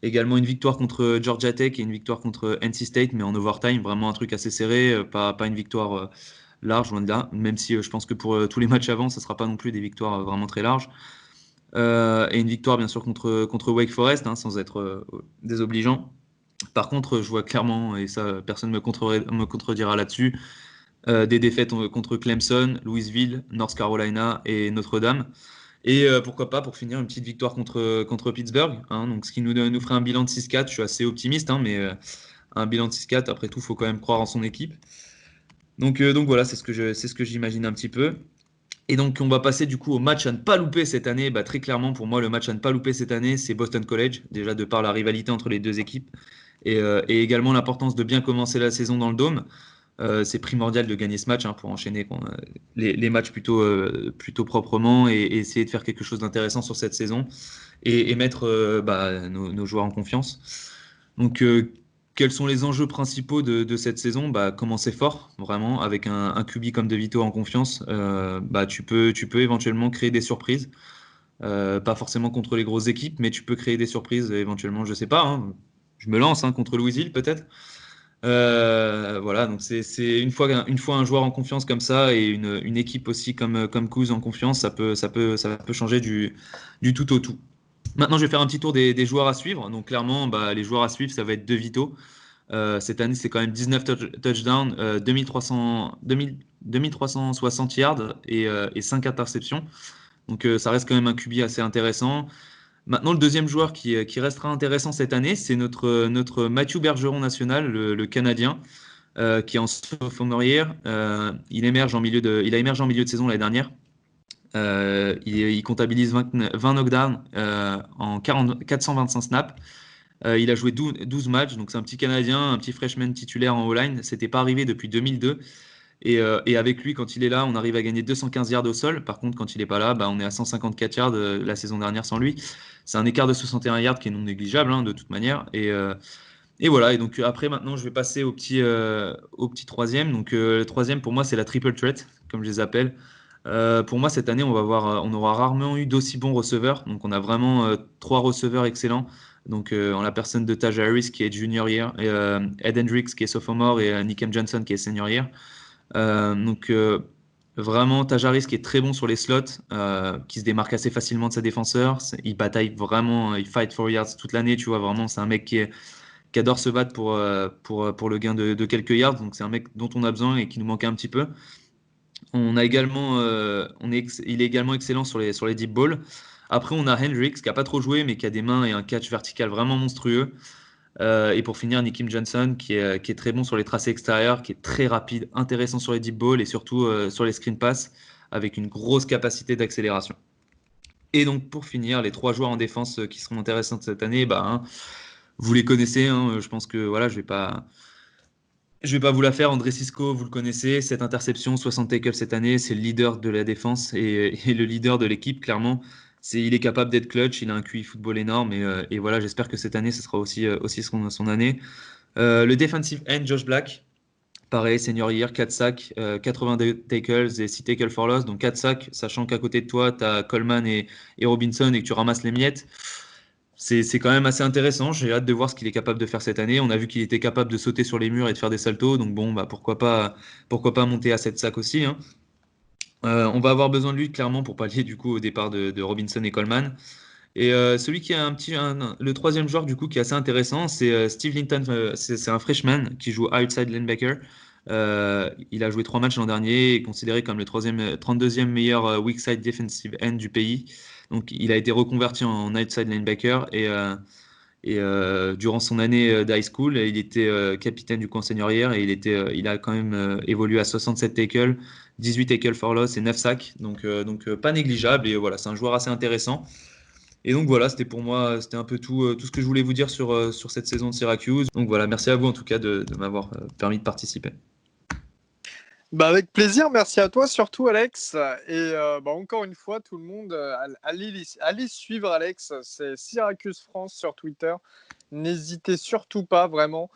Également une victoire contre Georgia Tech et une victoire contre NC State, mais en overtime, vraiment un truc assez serré, pas une victoire large, loin de là, même si je pense que pour tous les matchs avant, ça ne sera pas non plus des victoires vraiment très larges. Et une victoire bien sûr contre Wake Forest, hein, sans être désobligeant. Par contre, je vois clairement, et ça personne ne me contredira là-dessus, des défaites contre Clemson, Louisville, North Carolina et Notre-Dame. Et pourquoi pas pour finir une petite victoire contre Pittsburgh, hein, donc ce qui nous ferait un bilan de 6-4. Je suis assez optimiste, hein, mais un bilan de 6-4, après tout, il faut quand même croire en son équipe. Donc voilà, c'est ce que j'imagine un petit peu. Et donc on va passer du coup au match à ne pas louper cette année. Bah, très clairement, pour moi, le match à ne pas louper cette année, c'est Boston College, déjà de par la rivalité entre les deux équipes, et également l'importance de bien commencer la saison dans le Dôme. C'est primordial de gagner ce match, hein, pour enchaîner les matchs plutôt proprement et essayer de faire quelque chose d'intéressant sur cette saison et mettre nos joueurs en confiance. Donc, quels sont les enjeux principaux de cette saison? Bah, commencer fort, vraiment, avec un QB comme De Vito en confiance. Tu peux éventuellement créer des surprises. Pas forcément contre les grosses équipes, mais tu peux créer des surprises éventuellement, je sais pas, hein. Je me lance, hein, contre Louisville peut-être. Voilà, donc c'est une fois un joueur en confiance comme ça et une équipe aussi comme Coos en confiance, ça peut changer du tout au tout. Maintenant, je vais faire un petit tour des joueurs à suivre. Donc clairement, les joueurs à suivre, ça va être De Vito. Cette année, c'est quand même 19 touchdowns, 2360 yards et 5 interceptions. Donc ça reste quand même un QB assez intéressant. Maintenant, le deuxième joueur qui restera intéressant cette année, c'est notre Mathieu Bergeron national, le Canadien, qui est en sophomore year. Il a émergé en milieu de saison l'année dernière. Il comptabilise 20 knockdowns en 425 snaps. Il a joué 12 matchs, donc c'est un petit Canadien, un petit freshman titulaire en O-line. C'était pas arrivé depuis 2002. Et avec lui, quand il est là, on arrive à gagner 215 yards au sol. Par contre, quand il n'est pas là, on est à 154 yards la saison dernière sans lui. C'est un écart de 61 yards qui est non négligeable, hein, de toute manière. Et voilà. Et donc après, maintenant, je vais passer au petit troisième. Donc le troisième, pour moi, c'est la triple threat, comme je les appelle. Pour moi, cette année, on aura rarement eu d'aussi bons receveurs. Donc on a vraiment 3 receveurs excellents. Donc en la personne de Taj Harris qui est junior year, Ed Hendricks qui est sophomore et Nikem Johnson qui est senior year. Vraiment Tajaris qui est très bon sur les slots, qui se démarque assez facilement de ses défenseurs. Il bataille vraiment, il fight for yards toute l'année, tu vois, vraiment c'est un mec qui adore se battre pour le gain de quelques yards, donc c'est un mec dont on a besoin et qui nous manquait un petit peu. On a également, il est également excellent sur les deep balls. Après on a Hendricks qui a pas trop joué mais qui a des mains et un catch vertical vraiment monstrueux. Et pour finir, Nikem Johnson, qui est très bon sur les tracés extérieurs, qui est très rapide, intéressant sur les deep balls et surtout sur les screen pass, avec une grosse capacité d'accélération. Et donc, pour finir, les 3 joueurs en défense qui seront intéressants cette année, vous les connaissez, hein, je pense que voilà, je vais pas vous la faire. André Cisco, vous le connaissez, 7 interceptions, 60 tackles cette année, c'est le leader de la défense et le leader de l'équipe, clairement. Il est capable d'être clutch, il a un QI football énorme et voilà, j'espère que cette année, ce sera aussi son année. Le defensive end, Josh Black, pareil, senior year, 4 sacks, 82 tackles et 6 tackles for loss, donc 4 sacks, sachant qu'à côté de toi, tu as Coleman et Robinson et que tu ramasses les miettes. C'est quand même assez intéressant, j'ai hâte de voir ce qu'il est capable de faire cette année. On a vu qu'il était capable de sauter sur les murs et de faire des saltos, donc bon, pourquoi pas monter à 7 sacs aussi, hein. On va avoir besoin de lui clairement pour pallier du coup au départ de Robinson et Coleman. Et celui qui a le troisième joueur du coup qui est assez intéressant, c'est Steve Linton. C'est un freshman qui joue outside linebacker. Il a joué 3 matchs l'an dernier et est considéré comme le 32e meilleur weak side defensive end du pays. Donc il a été reconverti en outside linebacker et Et durant son année d'high school, il était capitaine du camp senior et il a quand même évolué à 67 tackles, 18 tackles for loss et 9 sacks. Donc pas négligeable. Et voilà, c'est un joueur assez intéressant. Et donc voilà, c'était pour moi, c'était un peu tout ce que je voulais vous dire sur cette saison de Syracuse. Donc voilà, merci à vous en tout cas de m'avoir permis de participer. Bah avec plaisir, merci à toi surtout Alex. Et encore une fois, tout le monde, allez suivre Alex, c'est Syracuse France sur Twitter. N'hésitez surtout pas, vraiment.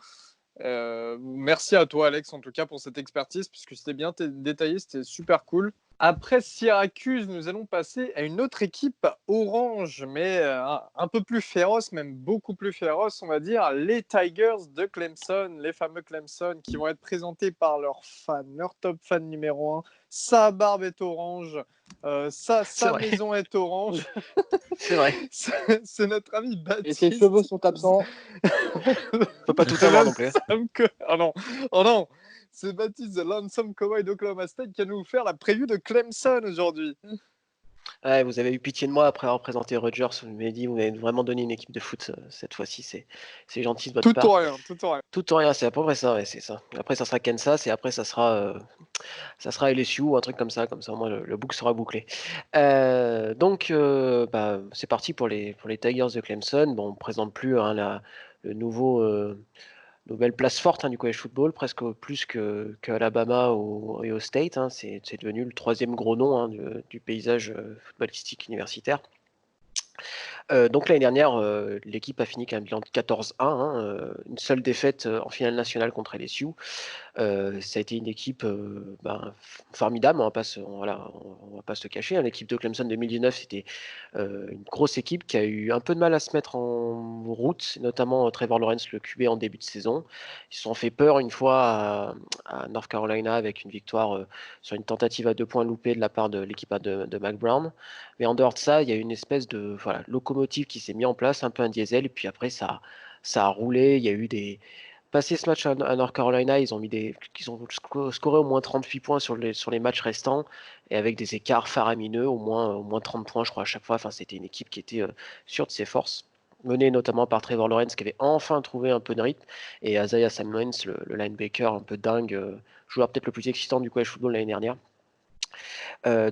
Merci à toi Alex en tout cas pour cette expertise, puisque c'était bien détaillé, c'était super cool. Après Syracuse, nous allons passer à une autre équipe orange, mais un peu plus féroce, même beaucoup plus féroce, on va dire, les Tigers de Clemson, les fameux Clemson, qui vont être présentés par leurs fans, leur top fan numéro 1. Sa barbe est orange, sa maison est orange. C'est vrai. C'est notre ami Et Baptiste. ses cheveux sont absents. On peut pas tout avoir non plus. Oh non, c'est Baptiste The Lonesome Cowboy d'Oklahoma State qui va nous faire la preview de Clemson aujourd'hui. Ouais, vous avez eu pitié de moi après avoir présenté Rogers. Vous m'avez dit, vous m'avez vraiment donné une équipe de foot cette fois-ci. C'est gentil de votre part. Tout ou rien. Tout ou rien, c'est à peu près ça, ouais, c'est ça. Après, ça sera Kansas et après, ça sera LSU ou un truc comme ça au moins le boucle sera bouclé. Donc, c'est parti pour les Tigers de Clemson. Bon, on ne présente plus le nouvelle place forte du college football, presque plus qu'Alabama ou Ohio State. C'est devenu le troisième gros nom du paysage footballistique universitaire. Donc l'année dernière, l'équipe a fini avec un bilan de 14-1, une seule défaite en finale nationale contre LSU. Ça a été une équipe formidable, on va pas se le cacher. L'équipe de Clemson 2019, c'était une grosse équipe qui a eu un peu de mal à se mettre en route, notamment Trevor Lawrence, le QB, en début de saison. Ils se sont fait peur une fois à North Carolina avec une victoire sur une tentative à 2 points loupée de la part de l'équipe de Mac Brown. Mais en dehors de ça, il y a eu une espèce de locomotive qui s'est mise en place, un peu un diesel, et puis après ça a roulé. Il y a eu passé ce match à North Carolina, ils ont scoré au moins 38 points sur les matchs restants, et avec des écarts faramineux, au moins 30 points, je crois, à chaque fois. Enfin, c'était une équipe qui était sûre de ses forces, menée notamment par Trevor Lawrence, qui avait enfin trouvé un peu de rythme, et Isaiah Simmons, le linebacker un peu dingue, joueur peut-être le plus excitant du college football l'année dernière.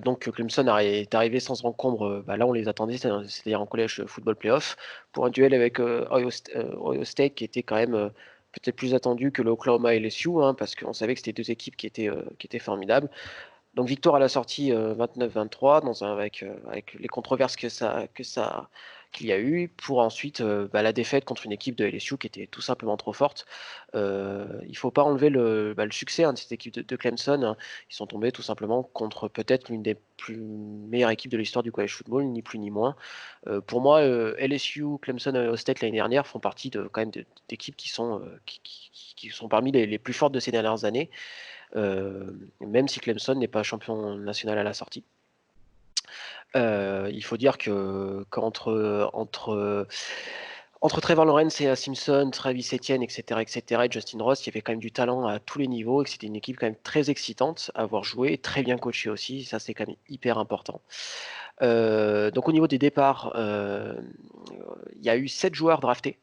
Donc Clemson est arrivé sans encombre, là on les attendait, c'est-à-dire en college football playoff, pour un duel avec Ohio State, qui était quand même peut-être plus attendu que l'Oklahoma et LSU, parce qu'on savait que c'était deux équipes qui étaient formidables. Donc victoire à la sortie 29-23 avec les controverses qu'il y a eu, pour ensuite la défaite contre une équipe de LSU qui était tout simplement trop forte. Il ne faut pas enlever le succès de cette équipe de Clemson. Ils sont tombés tout simplement contre peut-être l'une des plus meilleures équipes de l'histoire du college football, ni plus ni moins. Pour moi, LSU, Clemson et Ohio State l'année dernière font partie quand même d'équipes qui sont parmi les plus fortes de ces dernières années. Même si Clemson n'est pas champion national à la sortie. Il faut dire qu'entre Trevor Lawrence et Simpson, Travis Etienne, etc., et Justin Ross, il y avait quand même du talent à tous les niveaux, et que c'était une équipe quand même très excitante à avoir joué, très bien coachée aussi. Ça, c'est quand même hyper important. Donc au niveau des départs, il y a eu 7 joueurs draftés,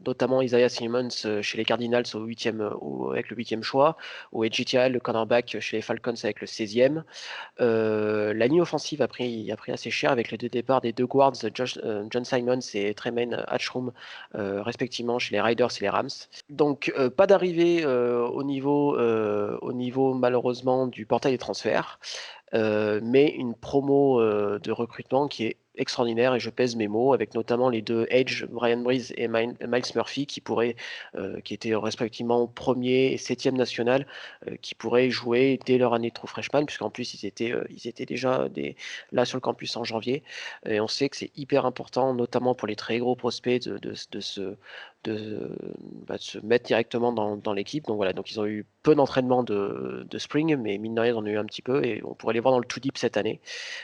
notamment Isaiah Simmons chez les Cardinals avec le 8e choix, au EGTL, le cornerback chez les Falcons avec le 16e. La ligne offensive a pris assez cher avec les 2 départs des 2 guards, John Simons et Tremaine Hatchroom, respectivement chez les Riders et les Rams. Donc pas d'arrivée au niveau malheureusement du portail des transferts. Mais une promo de recrutement qui est extraordinaire, et je pèse mes mots, avec notamment les 2 Edge, Brian Breeze et Miles Murphy, qui étaient respectivement 1er et 7e national, qui pourraient jouer dès leur année de true freshman, puisqu'en plus ils étaient déjà là sur le campus en janvier, et on sait que c'est hyper important, notamment pour les très gros prospects, de se mettre directement dans l'équipe. Donc voilà, donc ils ont eu peu d'entraînement de spring, mais mine de rien, ils en ont eu un petit peu, et on pourrait les voir dans le 2 deep cette année.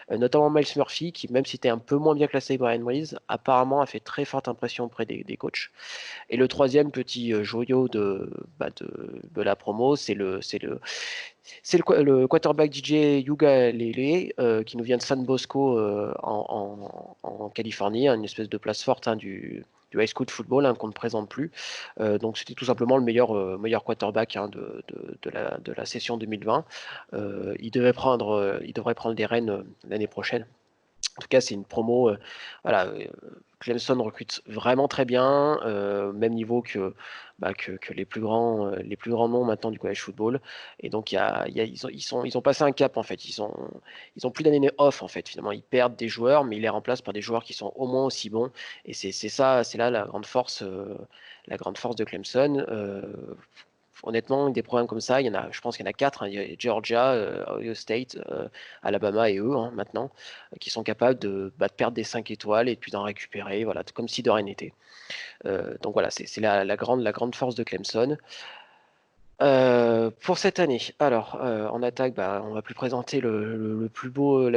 Notamment Miles Murphy, qui, même si était un peu moins bien classé que Brian Breeze, apparemment a fait très forte impression auprès des coachs. Et le 3e petit joyau de la promo, c'est le quarterback DJ Yuga Lele, qui nous vient de San Bosco en Californie, une espèce de place forte du high school football, qu'on ne présente plus. Donc c'était tout simplement le meilleur quarterback de la session 2020. Il devrait prendre des rênes l'année prochaine. En tout cas, c'est une promo. Voilà, Clemson recrute vraiment très bien, même niveau que les plus grands noms maintenant du college football. Et donc ils ont passé un cap en fait. Ils ont plus d'années off en fait. Finalement, ils perdent des joueurs, mais ils les remplacent par des joueurs qui sont au moins aussi bons. Et c'est là la grande force de Clemson. Honnêtement, des programmes comme ça, je pense qu'il y en a 4. Il y a Georgia, Ohio State, Alabama et eux, maintenant, qui sont capables de perdre des 5 étoiles et puis d'en récupérer, voilà, comme si de rien n'était. Donc voilà, c'est la grande force de Clemson. Pour cette année, alors en attaque, on va plus présenter la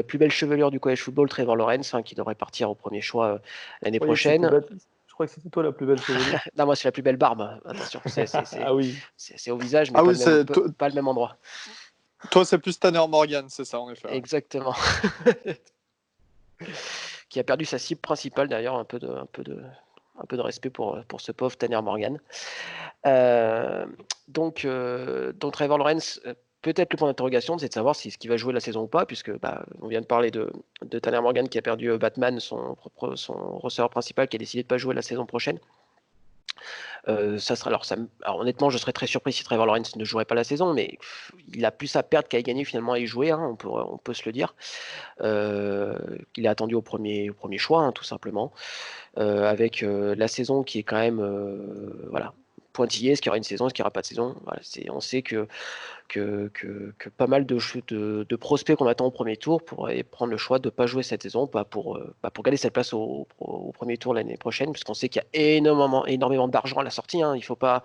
plus belle chevelure du college football, Trevor Lawrence, qui devrait partir au premier choix l'année prochaine. Je crois que c'était toi la plus belle chevelure. Non, moi c'est la plus belle barbe. Attention, Ah oui. c'est au visage, mais Ah pas, oui, pas le même endroit. toi, c'est plus Tanner Morgan, c'est ça, en effet. Exactement. Qui a perdu sa cible principale d'ailleurs, un peu de respect pour ce pauvre Tanner Morgan. Donc Trevor Lawrence, peut-être le point d'interrogation, c'est de savoir si ce qu'il va jouer la saison ou pas, puisque on vient de parler de Tanner Morgan qui a perdu Batman, son receveur principal, qui a décidé de ne pas jouer la saison prochaine. Alors honnêtement, je serais très surpris si Trevor Lawrence ne jouerait pas la saison, mais il a plus à perdre qu'à gagner finalement à y jouer, on peut se le dire. Il est attendu au premier choix, tout simplement, avec la saison qui est quand même pointillée. Est-ce qu'il y aura une saison, est-ce qu'il n'y aura pas de saison? Voilà, on sait que pas mal de prospects qu'on attend au premier tour pourraient prendre le choix de ne pas jouer cette saison, pour garder cette place au premier tour l'année prochaine, puisqu'on sait qu'il y a énormément d'argent à la sortie. Il faut pas,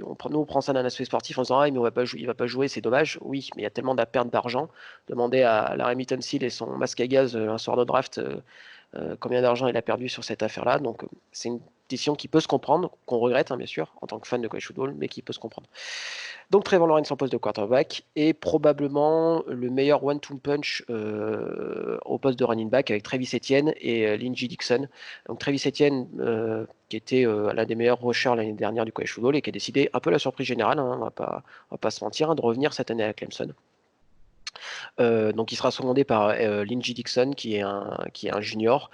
on prend ça d'un aspect sportif en disant mais il va pas jouer, c'est dommage. Oui, mais il y a tellement de perte d'argent. Demandez à Larry Tunsil et son masque à gaz un soir de draft combien d'argent il a perdu sur cette affaire-là. Donc c'est une décision qui peut se comprendre, qu'on regrette bien sûr en tant que fan de college football, mais qui peut se comprendre. Donc Trevor Lawrence en poste de quarterback est probablement le meilleur one-two punch au poste de running back avec Travis Etienne et Lindsey Dixon. Donc Travis Etienne qui était l'un des meilleurs rushers l'année dernière du college football et qui a décidé, un peu la surprise générale, on va pas se mentir, de revenir cette année à Clemson. Donc il sera secondé par Lindsey Dixon qui est un junior.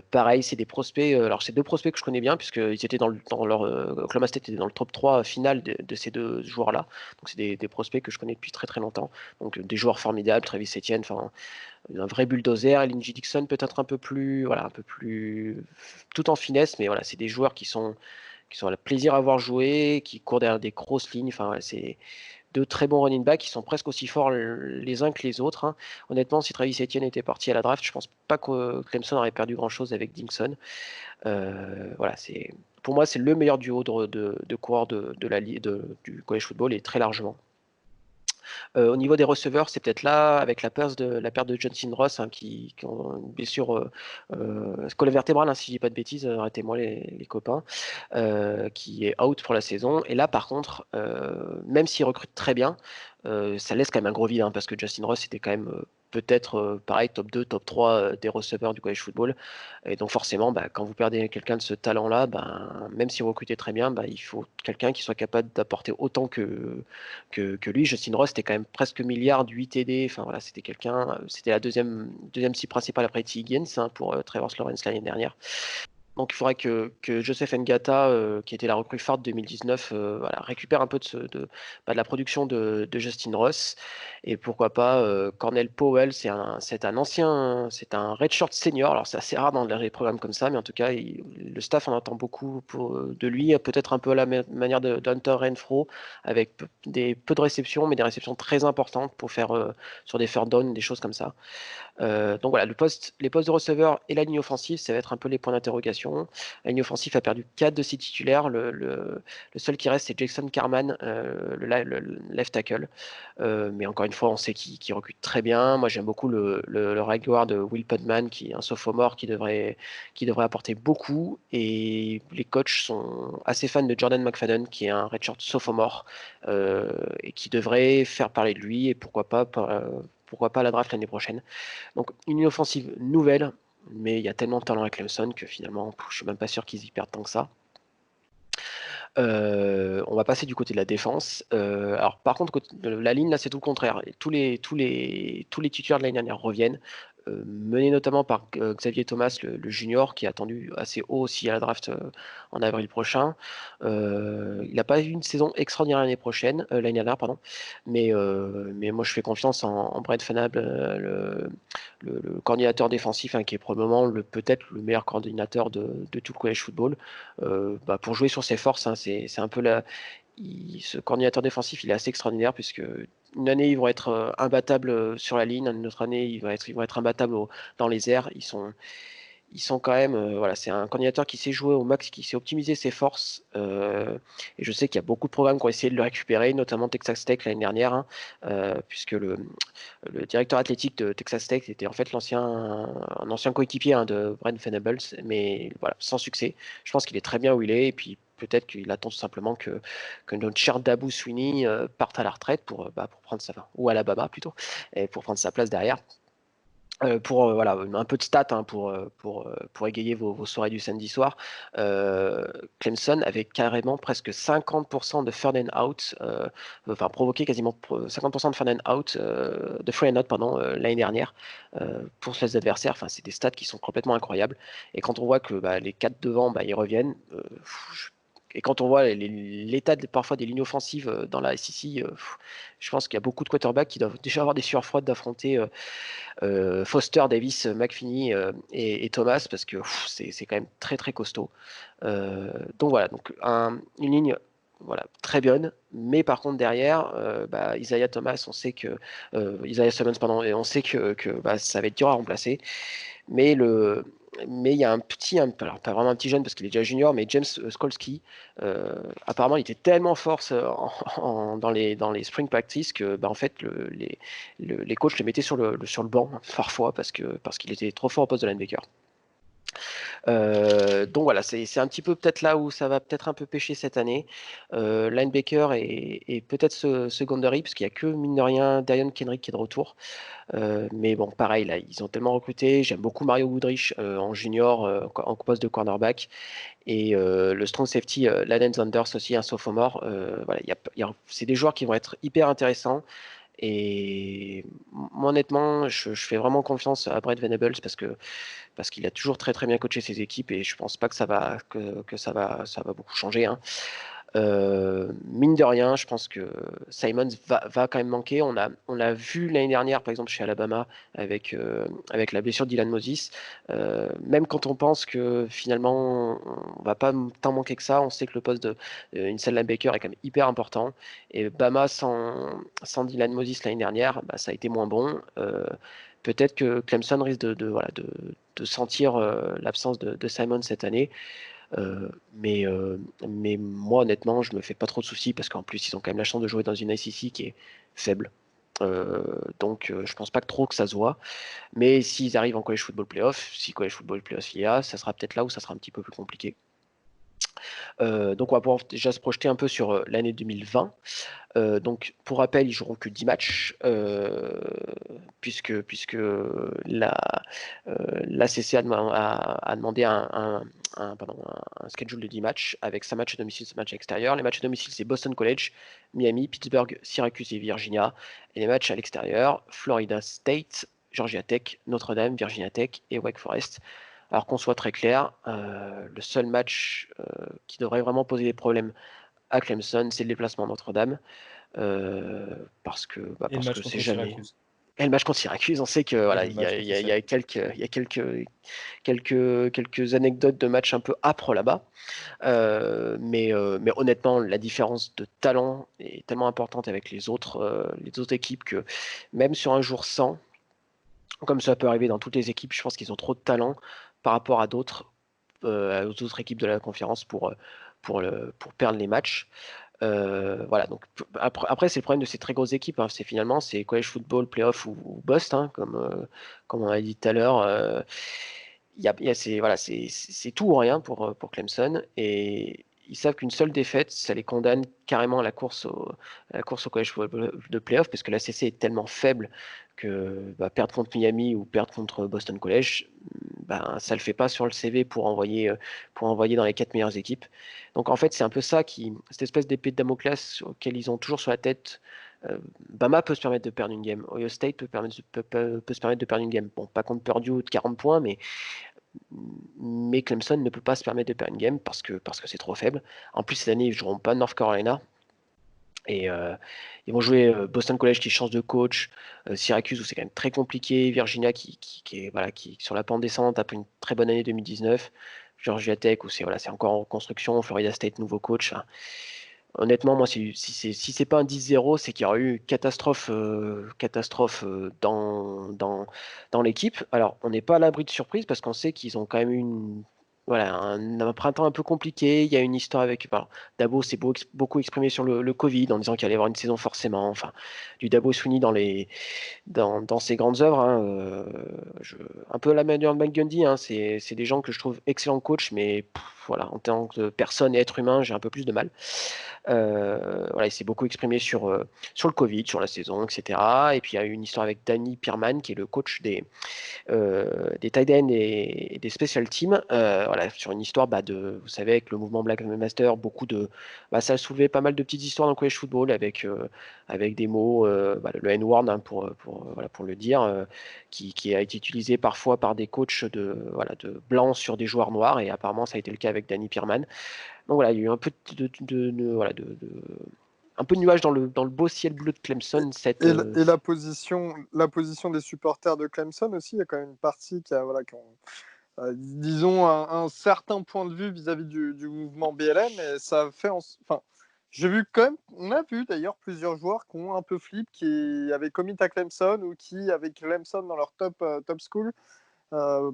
Pareil, c'est des prospects. Alors c'est deux prospects que je connais bien puisqu'ils étaient Oklahoma State était dans le top 3 final de ces deux joueurs-là. Donc c'est des prospects que je connais depuis très très longtemps. Donc des joueurs formidables, Travis Etienne, un vrai bulldozer. Et Lindsey Dixon peut-être un peu plus tout en finesse, mais voilà, c'est des joueurs qui sont le plaisir à voir jouer, qui courent derrière des grosses lignes. C'est de très bons running backs qui sont presque aussi forts les uns que les autres. Honnêtement, si Travis Etienne était parti à la draft, je pense pas que Clemson aurait perdu grand chose avec Dixon. Pour moi, c'est le meilleur duo de coureurs du college football et très largement. Au niveau des receveurs, c'est peut-être là, avec la perte de Justin Ross, qui ont une blessure colonne vertébrale, si je dis pas de bêtises, arrêtez-moi les copains, qui est out pour la saison. Et là, par contre, même s'il recrute très bien, ça laisse quand même un gros vide, parce que Justin Ross était quand même peut-être pareil, top 2, top 3 des receveurs du college football. Et donc forcément, quand vous perdez quelqu'un de ce talent-là, même si vous recrutez très bien, il faut quelqu'un qui soit capable d'apporter autant que lui. Justin Ross était quand même presque milliard, 8 TD. C'était la deuxième cible principale après T. Higgins pour Trevor Lawrence l'année dernière. Donc il faudrait que Joseph Ngata, qui était la recrue phare de 2019, récupère un peu de la production de Justin Ross. Et pourquoi pas Cornell Powell, c'est un redshirt senior. Alors c'est assez rare dans les programmes comme ça, mais en tout cas, le staff en entend beaucoup de lui, peut-être un peu à la manière de Hunter Renfro, avec peu de réceptions, mais des réceptions très importantes pour faire sur des third down, des choses comme ça. Donc voilà, les postes de receveur et la ligne offensive, ça va être un peu les points d'interrogation. La ligne offensive a perdu 4 de ses titulaires. Le seul qui reste, c'est Jackson Carman, le left tackle. Mais encore une fois, on sait qu'il recrute très bien. Moi, j'aime beaucoup le right guard de Will Putman, qui est un sophomore qui devrait apporter beaucoup. Et les coachs sont assez fans de Jordan McFadden, qui est un redshirt sophomore, et qui devrait faire parler de lui. Et pourquoi pas à la draft l'année prochaine. Donc une offensive nouvelle, mais il y a tellement de talent à Clemson que finalement, je suis même pas sûr qu'ils y perdent tant que ça. On va passer du côté de la défense. Alors par contre, la ligne, là, c'est tout le contraire. Et tous les titulaires de l'année dernière reviennent, menés notamment par Xavier Thomas, le junior, qui est attendu assez haut aussi à la draft en avril prochain. Il n'a pas eu une saison extraordinaire l'année dernière, pardon. Mais moi, je fais confiance en Brett Fanable, le coordinateur défensif, hein, qui est probablement peut-être le meilleur coordinateur de tout le college football. Pour jouer sur ses forces, hein, c'est un peu ce coordinateur défensif, il est assez extraordinaire puisque une année ils vont être imbattables sur la ligne, une autre année ils vont être imbattables dans les airs. Ils sont quand même, voilà, c'est un coordinateur qui sait jouer au max, qui sait optimiser ses forces. Et je sais qu'il y a beaucoup de programmes qui ont essayé de le récupérer, notamment Texas Tech l'année dernière, hein, puisque le directeur athlétique de Texas Tech était en fait un ancien coéquipier, hein, de Brent Venables, mais voilà, sans succès. Je pense qu'il est très bien où il est, et puis peut-être qu'il attend tout simplement que notre cher Dabo Swinney parte à la retraite pour prendre ou à Alabama plutôt, et pour prendre sa place derrière. Voilà, un peu de stats, hein, pour égayer vos soirées du samedi soir. Clemson avait carrément presque 50% de third and out, provoqué quasiment 50% de third and out, de free and out, pardon, l'année dernière, pour les adversaires. Enfin, c'est des stats qui sont complètement incroyables. Et quand on voit que les 4 devant, ils reviennent, et quand on voit l'état parfois des lignes offensives dans la SEC, je pense qu'il y a beaucoup de quarterbacks qui doivent déjà avoir des sueurs froides d'affronter Foster, Davis, McPhinney et Thomas, parce que c'est quand même très très costaud. Donc voilà, donc une ligne, voilà, très bonne, mais par contre derrière, Isaiah Thomas, on sait que Isaiah Simmons, pardon, et on sait que ça va être dur à remplacer. Mais il y a alors pas vraiment un petit jeune parce qu'il est déjà junior, mais James Skolsky, apparemment il était tellement fort dans les spring practice que en fait les coachs le mettaient sur le banc parfois parce qu'il était trop fort au poste de linebacker. Donc voilà, c'est un petit peu peut-être là où ça va peut-être un peu pêcher cette année. Linebacker et peut-être secondary, parce qu'il n'y a que, mine de rien, Darion Kenrick qui est de retour. Mais bon, pareil, là, ils ont tellement recruté. J'aime beaucoup Mario Woodrich en junior, en poste de cornerback. Et le strong safety, Laden Zanders aussi, un sophomore. Voilà, c'est des joueurs qui vont être hyper intéressants. Et moi, honnêtement, je fais vraiment confiance à Brett Venables parce qu'il a toujours très très bien coaché ses équipes et je pense pas que ça va beaucoup changer, hein. Mine de rien, je pense que Simons va quand même manquer. On l'a vu l'année dernière, par exemple, chez Alabama, avec la blessure de Dylan Moses. Même quand on pense que finalement, on va pas tant manquer que ça, on sait que le poste de inside linebacker est quand même hyper important. Et Bama sans Dylan Moses l'année dernière, ça a été moins bon. Peut-être que Clemson risque de sentir l'absence de Simon cette année. Mais moi, honnêtement, je me fais pas trop de soucis parce qu'en plus, ils ont quand même la chance de jouer dans une SEC qui est faible. Donc, je pense pas que ça se voit. Mais s'ils arrivent en College Football Playoff, si College Football Playoff il y a, ça sera peut-être là où ça sera un petit peu plus compliqué. Donc, on va pouvoir déjà se projeter un peu sur l'année 2020. Donc, pour rappel, ils joueront que 10 matchs, puisque l'ACC a demandé un schedule de 10 matchs avec 5 matchs à domicile, 5 matchs à l'extérieur. Les matchs à domicile, c'est Boston College, Miami, Pittsburgh, Syracuse et Virginia. Et les matchs à l'extérieur, Florida State, Georgia Tech, Notre-Dame, Virginia Tech et Wake Forest. Alors qu'on soit très clair, le seul match qui devrait vraiment poser des problèmes à Clemson, c'est le déplacement à Notre-Dame, parce que c'est jamais. Syracuse. Et le match contre Syracuse, on sait que voilà, Et le il match y a quelques anecdotes de matchs un peu âpres là-bas. Mais honnêtement, la différence de talent est tellement importante avec les autres équipes que même sur un jour sans, comme ça peut arriver dans toutes les équipes, je pense qu'ils ont trop de talent par rapport à d'autres aux autres équipes de la conférence pour perdre les matchs. Voilà, donc après c'est le problème de ces très grosses équipes, hein. C'est college football, playoff ou bust, hein, comme on a dit tout à l'heure. C'est tout ou rien pour Clemson. Et ils savent qu'une seule défaite, ça les condamne carrément à la course au college football de playoff, parce que la CC est tellement faible que perdre contre Miami ou perdre contre Boston College, ça le fait pas sur le CV pour envoyer dans les 4 meilleures équipes. Donc en fait, c'est un peu ça cette espèce d'épée de Damoclès auquel ils ont toujours sur la tête. Bama peut se permettre de perdre une game. Ohio State peut se permettre de perdre une game. Bon, pas contre Purdue de 40 points, mais Clemson ne peut pas se permettre de perdre une game parce que c'est trop faible. En plus, cette année, ils ne joueront pas North Carolina. Et ils vont jouer Boston College qui change de coach, Syracuse où c'est quand même très compliqué, Virginia qui est sur la pente descendante après une très bonne année 2019, Georgia Tech où c'est encore en reconstruction, Florida State nouveau coach. Hein. Honnêtement, moi, si c'est pas un 10-0, c'est qu'il y aura eu catastrophe dans l'équipe. Alors, on n'est pas à l'abri de surprise parce qu'on sait qu'ils ont quand même eu un printemps un peu compliqué. Il y a une histoire avec. Dabo s'est beaucoup exprimé sur le Covid en disant qu'il allait y avoir une saison forcément. Enfin, du Dabo Sweeney dans ses grandes œuvres. Hein, un peu à la manière de McGundy. Hein, c'est des gens que je trouve excellents coachs, mais en tant que personne et être humain, j'ai un peu plus de mal. Il s'est beaucoup exprimé sur le Covid, sur la saison, etc. Et puis il y a eu une histoire avec Danny Pierman, qui est le coach des tight ends et des special teams, sur une histoire vous savez, avec le mouvement Black Master, ça a soulevé pas mal de petites histoires dans le college football avec des mots, le N-word hein, pour le dire, qui a été utilisé parfois par des coachs de blancs sur des joueurs noirs, et apparemment ça a été le cas avec Danny Pierman. Donc voilà, il y a eu un peu un peu de nuages dans le beau ciel bleu de Clemson. Et la position des supporters de Clemson aussi, il y a quand même une partie qui a, disons, un certain point de vue vis-à-vis du mouvement BLM, et ça fait, j'ai vu quand même, on a vu d'ailleurs plusieurs joueurs qui ont un peu flip, qui avaient commit à Clemson ou qui avaient Clemson dans leur top school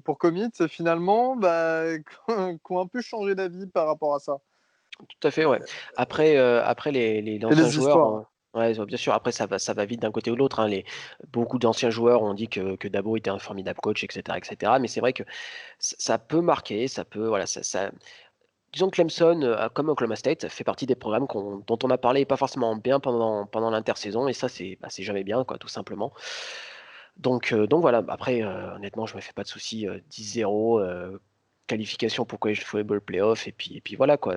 pour commit, et finalement, qui ont un peu changé d'avis par rapport à ça. Tout à fait, ouais. Après les anciens joueurs, bien sûr, après ça va vite d'un côté ou de l'autre. Hein. Beaucoup d'anciens joueurs ont dit que Dabo était un formidable coach, etc., etc. Mais c'est vrai que ça peut marquer, ça peut, disons que Clemson, comme Oklahoma State, fait partie des programmes dont on a parlé pas forcément bien pendant l'intersaison, et ça c'est jamais bien, quoi, tout simplement. Donc voilà. Après, honnêtement, je me fais pas de soucis. 10-0. Qualification pour College Football Playoff, et puis voilà quoi,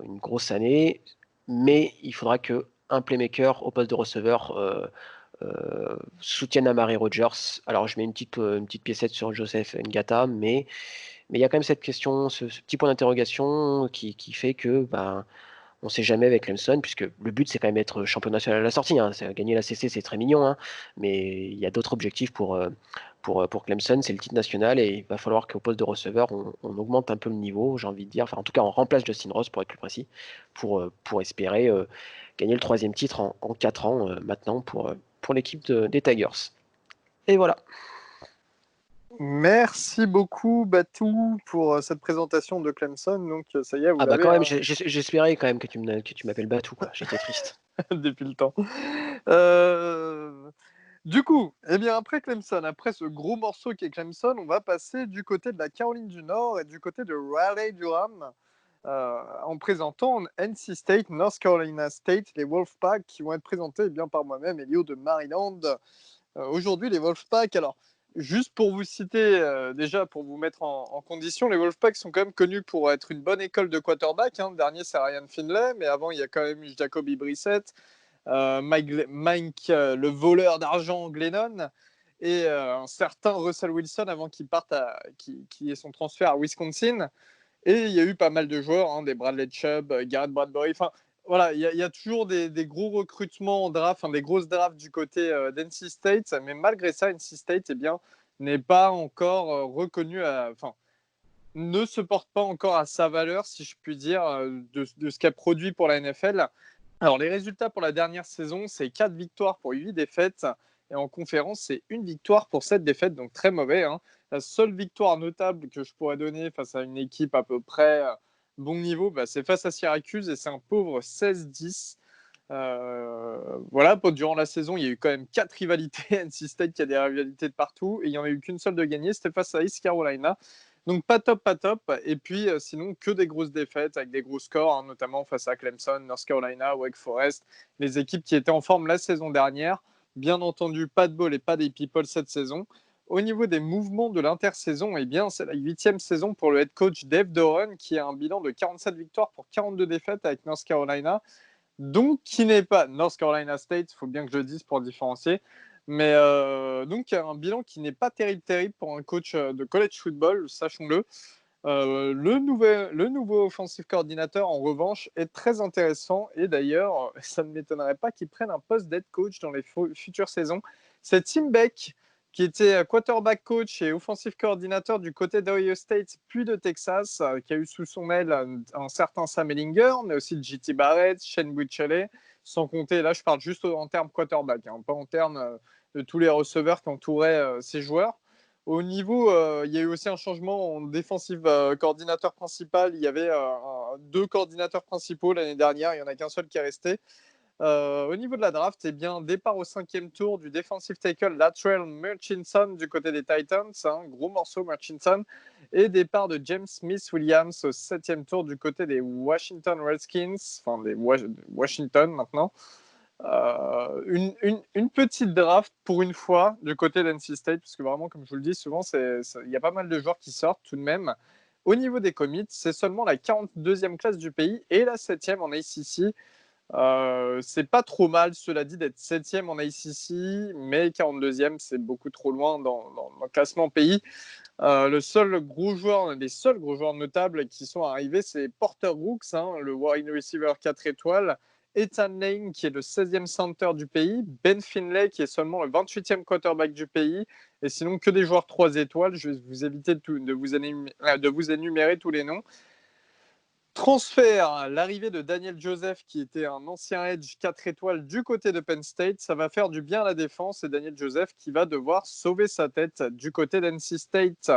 une grosse année, mais il faudra que un playmaker au poste de receveur soutienne Amari Rodgers. Alors je mets une petite piécette sur Joseph Ngata, mais il y a quand même cette question, ce petit point d'interrogation qui fait que on ne sait jamais avec Clemson, puisque le but c'est quand même être champion national à la sortie. Hein. Gagner la CC c'est très mignon, hein, mais il y a d'autres objectifs pour Clemson, c'est le titre national, et il va falloir qu'au poste de receveur on augmente un peu le niveau, j'ai envie de dire. Enfin, en tout cas, on remplace Justin Ross pour être plus précis, pour espérer gagner le 3e titre en 4 ans maintenant pour l'équipe des Tigers. Et voilà. Merci beaucoup, Batou, pour cette présentation de Clemson. Donc, ça y est, vous l'avez. Quand même, j'espérais quand même que tu m'appelles Batou, quoi. J'étais triste. Depuis le temps. Du coup, après Clemson, après ce gros morceau qui est Clemson, on va passer du côté de la Caroline du Nord et du côté de Raleigh-Durham, en présentant NC State, North Carolina State, les Wolfpack, qui vont être présentés par moi-même, Elio de Maryland. Aujourd'hui, les Wolfpack, alors, juste pour vous citer, déjà pour vous mettre en condition, les Wolfpack sont quand même connus pour être une bonne école de quarterback. Hein. Le dernier, c'est Ryan Finlay, mais avant, il y a quand même eu Jacoby Brissett, Mike le voleur d'argent Glennon, et un certain Russell Wilson avant qu'il parte, qui ait son transfert à Wisconsin. Et il y a eu pas mal de joueurs, hein, des Bradley Chubb, Garrett Bradbury. Enfin, voilà, il y a toujours des gros recrutements en draft, des grosses drafts du côté d'NC State. Mais malgré ça, NC State n'est pas encore reconnu, ne se porte pas encore à sa valeur, si je puis dire, de ce qu'a produit pour la NFL. Alors, les résultats pour la dernière saison, c'est 4 victoires pour 8 défaites. Et en conférence, c'est 1 victoire pour 7 défaites, donc très mauvais. Hein. La seule victoire notable que je pourrais donner face à une équipe à peu près bon niveau, c'est face à Syracuse, et c'est un pauvre 16-10. Durant la saison, il y a eu quand même 4 rivalités. NC State qui a des rivalités de partout, et il n'y en a eu qu'une seule de gagnée, c'était face à East Carolina. Donc pas top, pas top. Et puis sinon que des grosses défaites avec des gros scores, hein, notamment face à Clemson, North Carolina, Wake Forest, les équipes qui étaient en forme la saison dernière. Bien entendu, pas de bowl et pas des people cette saison. Au niveau des mouvements de l'intersaison, eh bien, c'est la 8e saison pour le head coach Dave Doran qui a un bilan de 47 victoires pour 42 défaites avec North Carolina. Donc, qui n'est pas North Carolina State, il faut bien que je le dise pour différencier. Mais donc, un bilan qui n'est pas terrible pour un coach de college football, sachons-le. Le nouveau offensive coordinateur, en revanche, est très intéressant. Et d'ailleurs, ça ne m'étonnerait pas qu'il prenne un poste d'head coach dans les futures saisons. C'est Tim Beck, qui était quarterback coach et offensive coordinateur du côté d'Ohio State, puis de Texas, qui a eu sous son aile un certain Sam Ehlinger, mais aussi J.T. Barrett, Shane Buechele, sans compter, là je parle juste en termes quarterback, hein, pas en termes de tous les receveurs qui entouraient ces joueurs. Au niveau, il y a eu aussi un changement en défensive coordinateur principal. Il y avait deux coordinateurs principaux l'année dernière, il n'y en a qu'un seul qui est resté. Au niveau de la draft, eh bien, départ au 5e tour du defensive tackle Latrell Murchison du côté des Titans, gros morceau Murchison, et départ de James Smith-Williams au 7e tour du côté des Washington Redskins, enfin des Washington maintenant. Une petite draft pour une fois du côté d'NC State, parce que vraiment, comme je vous le dis, souvent, il y a pas mal de joueurs qui sortent tout de même. Au niveau des commits, c'est seulement la 42e classe du pays et la 7e en ACC. C'est pas trop mal, cela dit, d'être 7e en ACC, mais 42e, c'est beaucoup trop loin dans le classement pays. Les seuls gros joueurs notables qui sont arrivés, c'est Porter Brooks, le wide receiver 4 étoiles, Ethan Lane, qui est le 16e center du pays, Ben Finlay, qui est seulement le 28e quarterback du pays, et sinon que des joueurs 3 étoiles. Je vais vous éviter de vous énumérer tous les noms. Transfert, l'arrivée de Daniel Joseph, qui était un ancien edge 4 étoiles du côté de Penn State, ça va faire du bien à la défense, et Daniel Joseph qui va devoir sauver sa tête du côté d'NC State.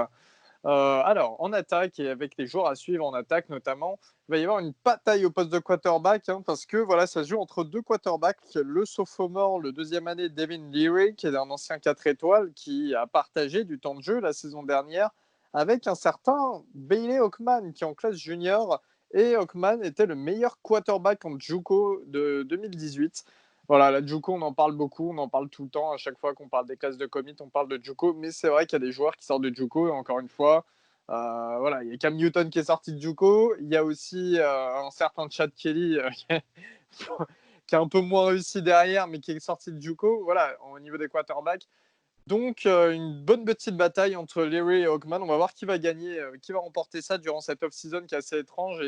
Alors, en attaque, et avec les joueurs à suivre en attaque notamment, il va y avoir une bataille au poste de quarterback, parce que voilà, ça se joue entre deux quarterbacks. Le sophomore, le deuxième année, Devin Leary, qui est un ancien 4 étoiles, qui a partagé du temps de jeu la saison dernière avec un certain Bailey Hawkman, qui est en classe junior. Et Hawkman était le meilleur quarterback en JUCO de 2018. Voilà, la JUCO, on en parle beaucoup, on en parle tout le temps. À chaque fois qu'on parle des classes de commit, on parle de JUCO. Mais c'est vrai qu'il y a des joueurs qui sortent de JUCO. Et encore une fois, voilà, il y a Cam Newton qui est sorti de JUCO. Il y a aussi un certain Chad Kelly qui est un peu moins réussi derrière, mais qui est sorti de JUCO. Voilà, au niveau des quarterbacks. Donc, une bonne petite bataille entre Leary et Hawkman. On va voir qui va gagner, qui va remporter ça durant cette off-season qui est assez étrange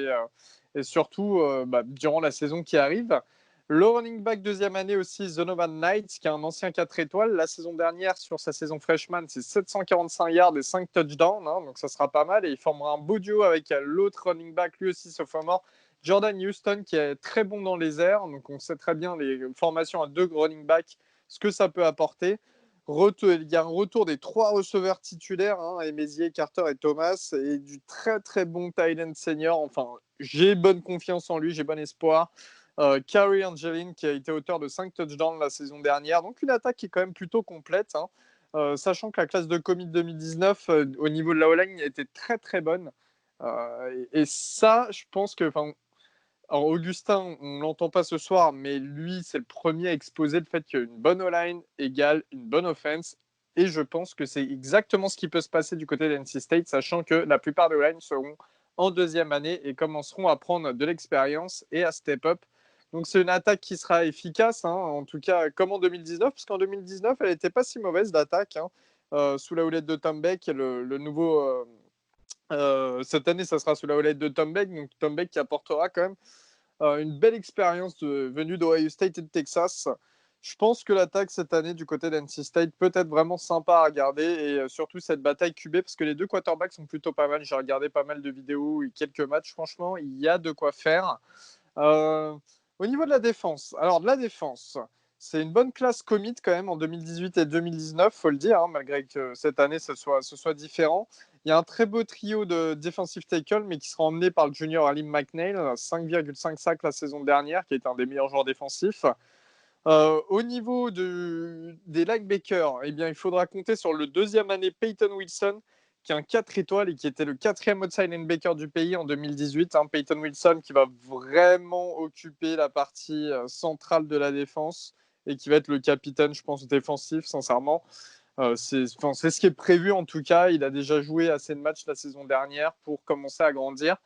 et surtout durant la saison qui arrive. Le running back deuxième année aussi, Zonovan Knight, qui est un ancien 4 étoiles. La saison dernière, sur sa saison freshman, c'est 745 yards et 5 touchdowns. Donc, ça sera pas mal. Et il formera un beau duo avec l'autre running back, lui aussi sophomore, Jordan Houston, qui est très bon dans les airs. Donc, on sait très bien les formations à deux running backs, ce que ça peut apporter. Il y a un retour des 3 receveurs titulaires, Emezier, Carter et Thomas, et du très très bon tight end senior. Enfin, j'ai bonne confiance en lui, j'ai bon espoir. Kerry Angeline, qui a été auteur de 5 touchdowns la saison dernière. Donc une attaque qui est quand même plutôt complète, sachant que la classe de commit 2019 au niveau de la O-line était très très bonne. Et ça, je pense que... Alors, Augustin, on ne l'entend pas ce soir, mais lui, c'est le premier à exposer le fait qu'une bonne O-line égale une bonne offense. Et je pense que c'est exactement ce qui peut se passer du côté d'NC State, sachant que la plupart des O-line seront en deuxième année et commenceront à prendre de l'expérience et à step up. Donc, c'est une attaque qui sera efficace, en tout cas comme en 2019, parce qu'en 2019, elle n'était pas si mauvaise, l'attaque, sous la houlette de Tom Beck, le nouveau. Cette année, ça sera sous la houlette de Tom Beck, donc Tom Beck qui apportera quand même une belle expérience venue d'Ohio State et de Texas. Je pense que l'attaque cette année du côté d'NC State peut être vraiment sympa à regarder et surtout cette bataille QB parce que les deux quarterbacks sont plutôt pas mal. J'ai regardé pas mal de vidéos et quelques matchs. Franchement, il y a de quoi faire. Au niveau de la défense, alors de la défense, c'est une bonne classe commit quand même en 2018 et 2019, faut le dire, malgré que cette année ce soit différent. Il y a un très beau trio de defensive tackle, mais qui sera emmené par le junior Alim McNeil, 5,5 sacs la saison dernière, qui est un des meilleurs joueurs défensifs. Au niveau des linebackers, eh bien, il faudra compter sur le deuxième année Peyton Wilson, qui est un 4 étoiles et qui était le 4e outside linebacker du pays en 2018. Peyton Wilson qui va vraiment occuper la partie centrale de la défense et qui va être le capitaine, je pense, défensif, sincèrement. C'est ce qui est prévu en tout cas. Il a déjà joué assez de matchs la saison dernière pour commencer à grandir.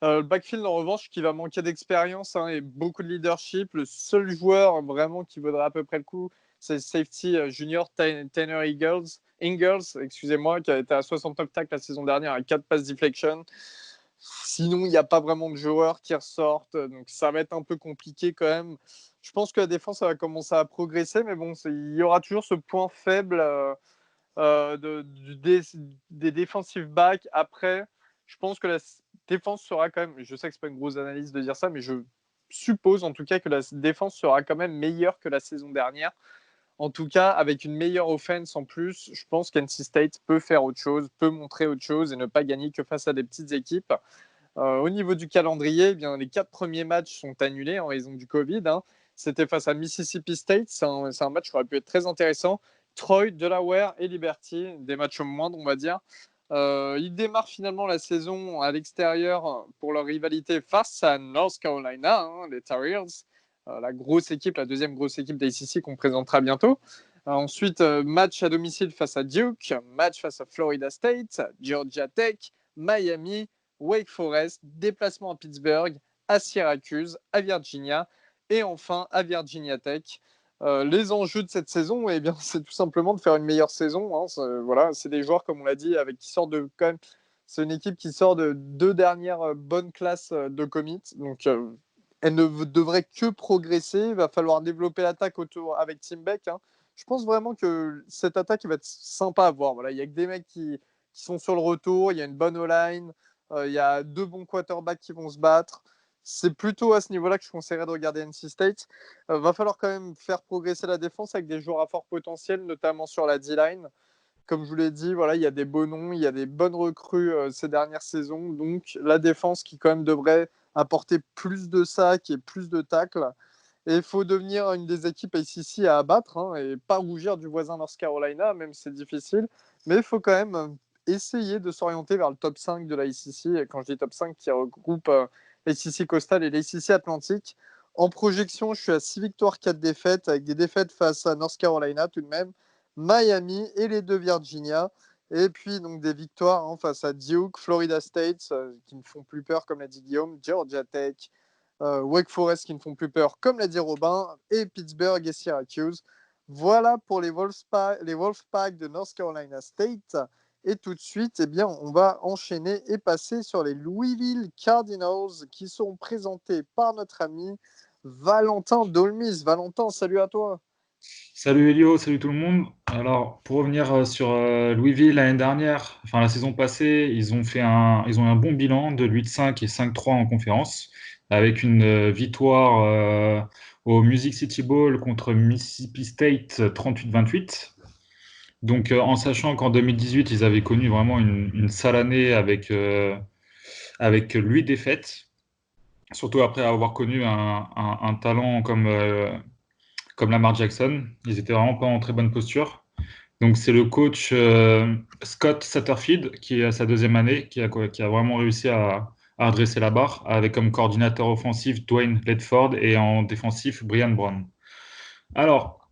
Le backfield, en revanche, qui va manquer d'expérience et beaucoup de leadership. Le seul joueur vraiment qui vaudra à peu près le coup, c'est le safety junior Tanner Ingles, excusez-moi, qui a été à 69 tacles la saison dernière à 4 pass deflection. Sinon, il n'y a pas vraiment de joueurs qui ressortent, donc ça va être un peu compliqué quand même. Je pense que la défense va commencer à progresser, mais bon, il y aura toujours ce point faible des defensive backs. Après, je pense que la défense sera quand même, je sais que c'est pas une grosse analyse de dire ça, mais je suppose en tout cas que la défense sera quand même meilleure que la saison dernière. En tout cas, avec une meilleure offense en plus, je pense qu'NC State peut faire autre chose, peut montrer autre chose et ne pas gagner que face à des petites équipes. Au niveau du calendrier, eh bien, les 4 premiers matchs sont annulés en raison du Covid. C'était face à Mississippi State. C'est un match qui aurait pu être très intéressant. Troy, Delaware et Liberty, des matchs moindres, on va dire. Ils démarrent finalement la saison à l'extérieur pour leur rivalité face à North Carolina, les Tar Heels, la grosse équipe, la deuxième grosse équipe d'ACC qu'on présentera bientôt. Ensuite, match à domicile face à Duke, match face à Florida State, Georgia Tech, Miami, Wake Forest, déplacement à Pittsburgh, à Syracuse, à Virginia et enfin à Virginia Tech. Les enjeux de cette saison, eh bien, c'est tout simplement de faire une meilleure saison. Voilà, c'est des joueurs, comme on l'a dit, qui sortent de quand même. C'est une équipe qui sort de 2 dernières bonnes classes de commit. Donc, elle ne devrait que progresser. Il va falloir développer l'attaque autour avec Tim Beck. Je pense vraiment que cette attaque va être sympa à voir. Voilà, il y a que des mecs qui sont sur le retour. Il y a une bonne O-line. Il y a 2 bons quarterbacks qui vont se battre. C'est plutôt à ce niveau-là que je conseillerais de regarder NC State. Va falloir quand même faire progresser la défense avec des joueurs à fort potentiel, notamment sur la D-line. Comme je vous l'ai dit, voilà, il y a des beaux noms, il y a des bonnes recrues ces dernières saisons. Donc la défense qui quand même devrait apporter plus de sacs et plus de tacles. Et il faut devenir une des équipes ACC à abattre et pas rougir du voisin North Carolina, même si c'est difficile. Mais il faut quand même essayer de s'orienter vers le top 5 de la ACC. Et quand je dis top 5, qui regroupe l'ACC Coastal et l'ACC Atlantique. En projection, je suis à 6 victoires, 4 défaites, avec des défaites face à North Carolina tout de même, Miami et les 2 Virginia. Et puis donc des victoires face à Duke, Florida State, qui me font plus peur, comme l'a dit Guillaume, Georgia Tech, Wake Forest, qui ne font plus peur, comme l'a dit Robin, et Pittsburgh et Syracuse. Voilà pour les Wolfpack de North Carolina State. Et tout de suite, eh bien, on va enchaîner et passer sur les Louisville Cardinals qui sont présentés par notre ami Valentin Dolmis. Valentin, salut à toi. Salut Elio, salut tout le monde. Alors, pour revenir sur Louisville l'année dernière, enfin la saison passée, ils ont eu un bon bilan de 8-5 et 5-3 en conférence, avec une victoire au Music City Bowl contre Mississippi State 38-28. Donc, en sachant qu'en 2018, ils avaient connu vraiment une sale année avec 8 défaites, surtout après avoir connu un talent comme Lamar Jackson. Ils étaient vraiment pas en très bonne posture. Donc, c'est le coach Scott Satterfield, qui est à sa 2e année, qui a vraiment réussi à redresser la barre, avec comme coordinateur offensif Dwayne Ledford et en défensif Brian Brown. Alors,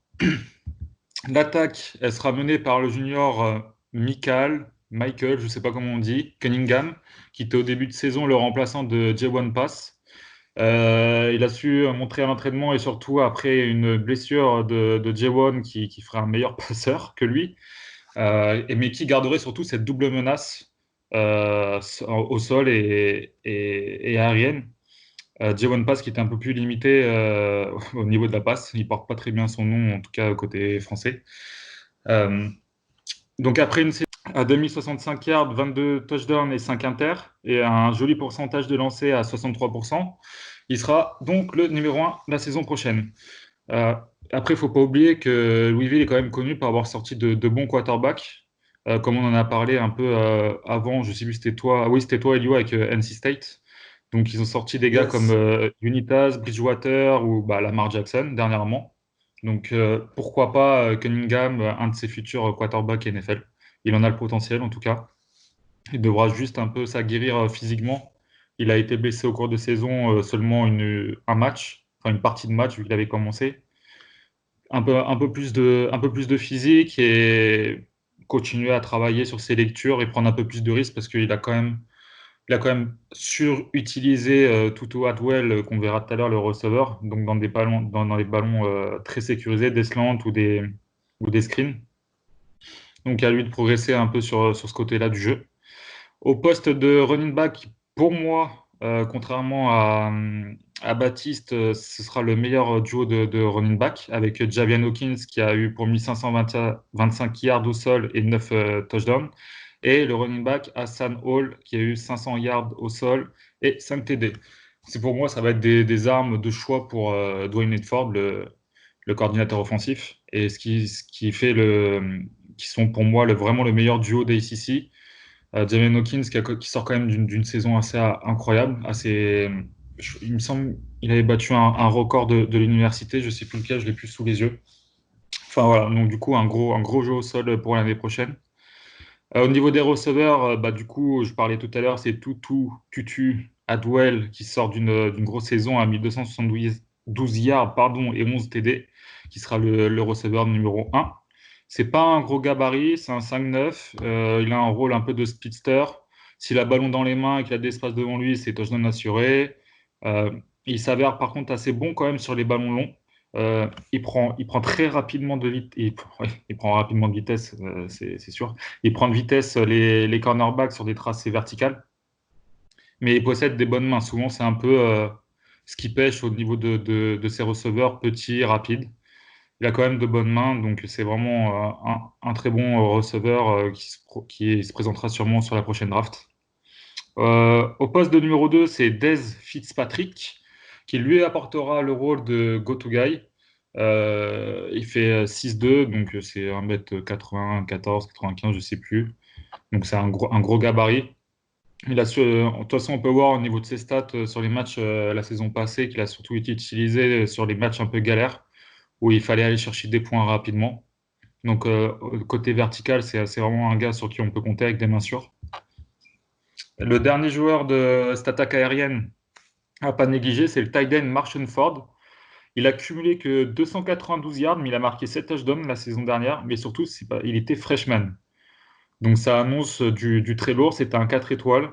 l'attaque, elle sera menée par le junior Michael, je ne sais pas comment on dit, Cunningham, qui était au début de saison le remplaçant de Jaywan Pass. Il a su montrer à l'entraînement et surtout après une blessure de Jaywan qui ferait un meilleur passeur que lui, mais qui garderait surtout cette double menace au sol et aérienne. Jaywan Pass qui était un peu plus limité au niveau de la passe. Il ne porte pas très bien son nom, en tout cas côté français. Donc après une saison à 2065 yards, 22 touchdowns et 5 inters, et un joli pourcentage de lancers à 63%, il sera donc le numéro 1 la saison prochaine. Après, il ne faut pas oublier que Louisville est quand même connu pour avoir sorti de bons quarterbacks, comme on en a parlé un peu avant, je ne sais plus, c'était toi, oui, c'était toi, Elio, avec NC State. Donc, ils ont sorti des gars comme Unitas, Bridgewater ou Lamar Jackson dernièrement. Donc, pourquoi pas Cunningham, un de ses futurs quarterbacks NFL. Il en a le potentiel, en tout cas. Il devra juste un peu s'aguerrir physiquement. Il a été blessé au cours de saison seulement un match, enfin une partie de match vu qu'il avait commencé. Un peu plus de physique et continuer à travailler sur ses lectures et prendre un peu plus de risques parce il a quand même surutilisé Tutu Atwell, qu'on verra tout à l'heure, le receveur, donc dans des ballons très sécurisés, des slants ou des screens. Donc à lui de progresser un peu sur ce côté-là du jeu. Au poste de running back, pour moi, contrairement à Baptiste, ce sera le meilleur duo de running back avec Javian Hawkins qui a eu pour 1525 yards au sol et 9 touchdowns. Et le running back Hassan Hall qui a eu 500 yards au sol et 5 TD. C'est pour moi, ça va être des armes de choix pour Dwayne Edford, le coordinateur offensif, et ce qui fait qui sont pour moi vraiment le meilleur duo d'ACC. Javian Hawkins qui sort quand même d'une saison assez incroyable. Il me semble qu'il avait battu un record de l'université, je ne sais plus lequel, je l'ai plus sous les yeux. Enfin voilà, donc du coup, un gros jeu au sol pour l'année prochaine. Au niveau des receveurs, du coup, je parlais tout à l'heure, c'est Tutu Atwell qui sort d'une grosse saison à 1272 yards et 11 TD, qui sera le receveur numéro 1. C'est pas un gros gabarit, c'est un 5'9". Il a un rôle un peu de speedster. S'il a le ballon dans les mains et qu'il a de l'espace devant lui, c'est touchdown assuré. Euh, il s'avère par contre assez bon quand même sur les ballons longs. Il prend très rapidement il prend rapidement de vitesse, c'est sûr. Il prend de vitesse les cornerbacks sur des tracés verticales, mais il possède des bonnes mains. Souvent, c'est un peu ce qui pêche au niveau de ses receveurs petits, rapides. Il a quand même de bonnes mains, donc c'est vraiment un très bon receveur qui se présentera sûrement sur la prochaine draft. Au poste de numéro 2, c'est Dez Fitzpatrick, qui lui apportera le rôle de go-to-guy. Il fait 6'2", donc c'est 1m94, 95, je ne sais plus. Donc c'est un gros gabarit. De toute façon, on peut voir au niveau de ses stats sur les matchs la saison passée qu'il a surtout été utilisé sur les matchs un peu galères, où il fallait aller chercher des points rapidement. Donc côté vertical, c'est vraiment un gars sur qui on peut compter avec des mains sûres. Le dernier joueur de cette attaque aérienne à pas négliger, c'est le tight end Marshall Ford. Il a cumulé que 292 yards, mais il a marqué 7 touchdowns la saison dernière. Mais surtout, il était freshman. Donc ça annonce du très lourd. C'était un 4 étoiles.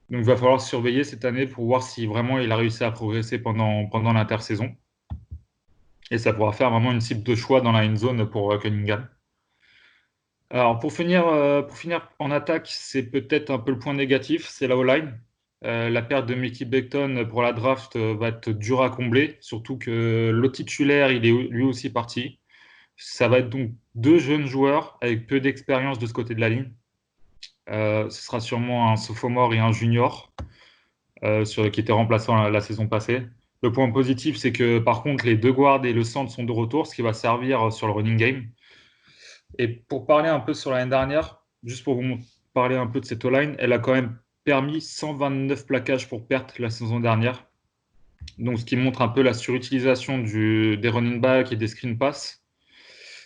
Donc il va falloir surveiller cette année pour voir si vraiment il a réussi à progresser pendant l'intersaison. Et ça pourra faire vraiment une cible de choix dans la end zone pour Cunningham. Alors pour finir en attaque, c'est peut-être un peu le point négatif, c'est la O-line. La perte de Mickey Beckton pour la draft va être dure à combler, surtout que le titulaire, il est lui aussi parti. Ça va être donc deux jeunes joueurs avec peu d'expérience de ce côté de la ligne. Ce sera sûrement un sophomore et un junior qui étaient remplaçants la saison passée. Le point positif, c'est que par contre, les deux guards et le centre sont de retour, ce qui va servir sur le running game. Et pour parler un peu sur l'année dernière, juste pour vous parler un peu de cette O-line, elle a quand même permis 129 plaquages pour perte la saison dernière. Donc, ce qui montre un peu la surutilisation des running backs et des screen pass.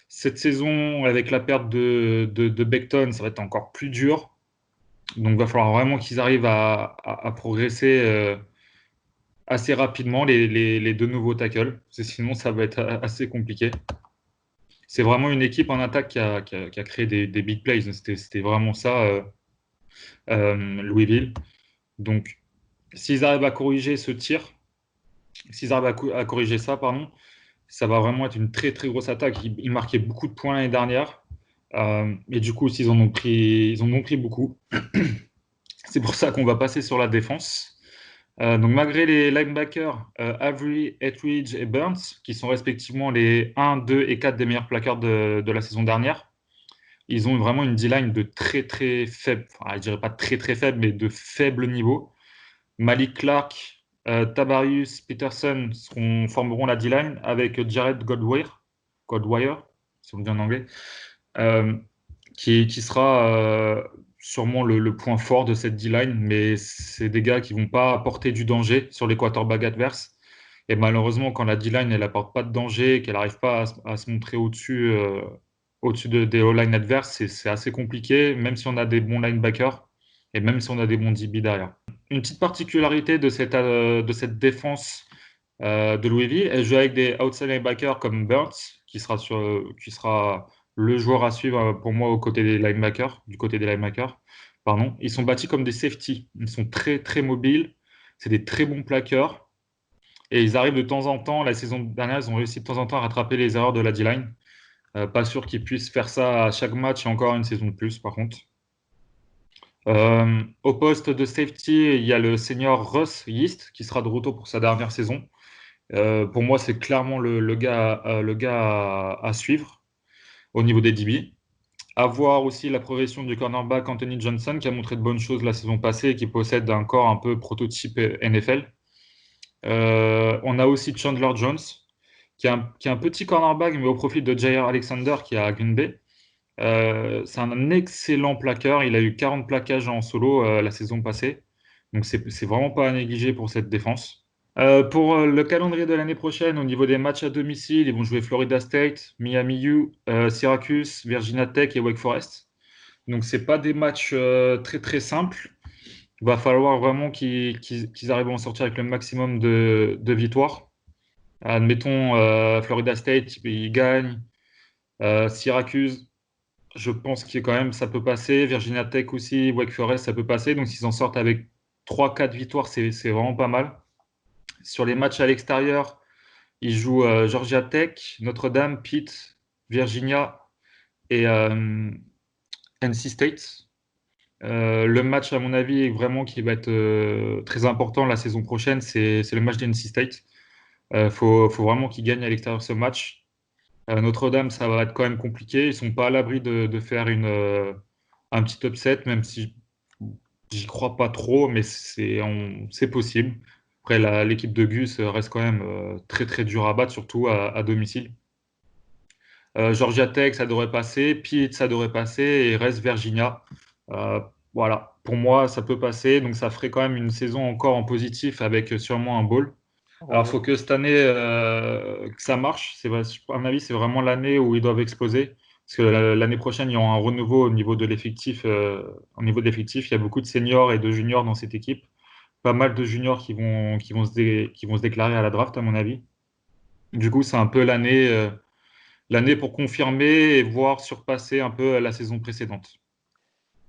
Cette saison, avec la perte de Beckton, ça va être encore plus dur. Donc, il va falloir vraiment qu'ils arrivent à progresser assez rapidement, les deux nouveaux tackles. Sinon, ça va être assez compliqué. C'est vraiment une équipe en attaque qui a créé des big plays. C'était vraiment ça, Louisville. Donc, s'ils arrivent à corriger ce tir, s'ils arrivent à corriger ça, pardon, ça va vraiment être une très très grosse attaque. Ils marquaient beaucoup de points l'année dernière. Et du coup, ils en ont pris beaucoup. C'est pour ça qu'on va passer sur la défense. Donc, malgré les linebackers Avery, Etheridge et Burns, qui sont respectivement les 1, 2 et 4 des meilleurs plaqueurs de la saison dernière, ils ont vraiment une D-line de très très faible, enfin, je dirais pas très très faible, mais de faible niveau. Malik Clark, Tabarius Peterson formeront la D-line avec Jared Goldwire, si on le dit en anglais, qui sera sûrement le point fort de cette D-line, mais c'est des gars qui vont pas apporter du danger sur les quarterbacks adverses. Et malheureusement, quand la D-line elle apporte pas de danger, qu'elle n'arrive pas à se montrer au-dessus au-dessus des O-line adverses, c'est assez compliqué, même si on a des bons linebackers et même si on a des bons DB derrière. Une petite particularité de cette défense de Louisville, elle joue avec des outside linebackers comme Burns, qui sera le joueur à suivre pour moi du côté des linebackers. Pardon. Ils sont bâtis comme des safety. Ils sont très, très mobiles. C'est des très bons plaqueurs. Et ils arrivent de temps en temps, la saison dernière, ils ont réussi de temps en temps à rattraper les erreurs de la D-line. Pas sûr qu'ils puissent faire ça à chaque match et encore une saison de plus, par contre. Au poste de safety, il y a le senior Russ Yeast qui sera de retour pour sa dernière saison. Pour moi, c'est clairement le gars à suivre au niveau des DB. À voir aussi la progression du cornerback Anthony Johnson qui a montré de bonnes choses la saison passée et qui possède un corps un peu prototype NFL. On a aussi Chandler Jones qui est un petit cornerback mais au profil de Jair Alexander qui est à Green Bay. C'est un excellent plaqueur. Il a eu 40 plaquages en solo la saison passée. Donc c'est vraiment pas à négliger pour cette défense. Pour le calendrier de l'année prochaine, au niveau des matchs à domicile, ils vont jouer Florida State, Miami U, Syracuse, Virginia Tech et Wake Forest. Donc c'est pas des matchs très très simples. Il va falloir vraiment qu'ils arrivent à en sortir avec le maximum de victoires. Admettons, Florida State, ils gagnent. Syracuse, je pense que quand même ça peut passer. Virginia Tech aussi, Wake Forest, ça peut passer. Donc s'ils en sortent avec 3-4 victoires, c'est vraiment pas mal. Sur les matchs à l'extérieur, ils jouent Georgia Tech, Notre-Dame, Pitt, Virginia et NC State. Le match, à mon avis, vraiment qui va être très important la saison prochaine, c'est le match d'NC State. Faut vraiment qu'ils gagnent à l'extérieur ce match. Notre-Dame, ça va être quand même compliqué. Ils sont pas à l'abri de faire un petit upset, même si j'y crois pas trop, mais c'est possible. Après, l'équipe de Gus reste quand même très très dur à battre, surtout à domicile. Georgia Tech, ça devrait passer. Pitt, ça devrait passer. Et reste Virginia. Euh, voilà, pour moi, ça peut passer. Donc, ça ferait quand même une saison encore en positif avec sûrement un bowl. Alors, il faut que cette année, que ça marche. À mon avis, c'est vraiment l'année où ils doivent exploser. Parce que l'année prochaine, il y aura un renouveau au niveau de l'effectif. Au niveau de l'effectif, il y a beaucoup de seniors et de juniors dans cette équipe. Pas mal de juniors qui vont se déclarer à la draft, à mon avis. Du coup, c'est un peu l'année pour confirmer et voir surpasser un peu la saison précédente.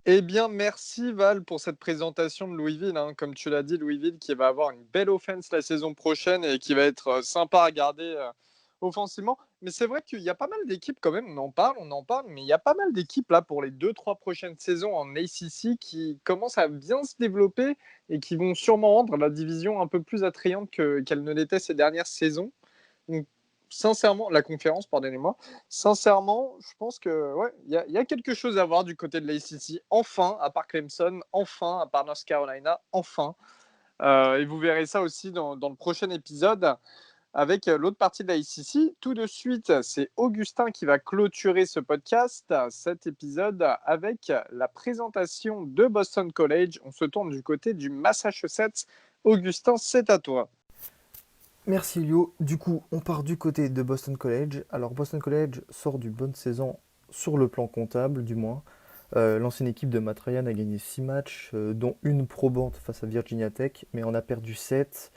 Eh bien, merci Val pour cette présentation de Louisville. Hein. Comme tu l'as dit, Louisville qui va avoir une belle offense la saison prochaine et qui va être sympa à regarder offensivement. Mais c'est vrai qu'il y a pas mal d'équipes quand même, on en parle, mais il y a pas mal d'équipes là pour les 2-3 prochaines saisons en ACC qui commencent à bien se développer et qui vont sûrement rendre la division un peu plus attrayante qu'elle ne l'était ces dernières saisons. Donc, sincèrement, la conférence, pardonnez-moi. Sincèrement, je pense que ouais, y a quelque chose à voir du côté de l'ACC. Enfin, à part Clemson, enfin, à part North Carolina, enfin. Et vous verrez ça aussi dans le prochain épisode avec l'autre partie de la ACC. Tout de suite, c'est Augustin qui va clôturer ce podcast, cet épisode, avec la présentation de Boston College. On se tourne du côté du Massachusetts. Augustin, c'est à toi. Merci Lio. Du coup, on part du côté de Boston College. Alors Boston College sort d'une bonne saison sur le plan comptable, du moins. L'ancienne équipe de Matt Ryan a gagné 6 matchs, dont une probante face à Virginia Tech, mais on a perdu 7,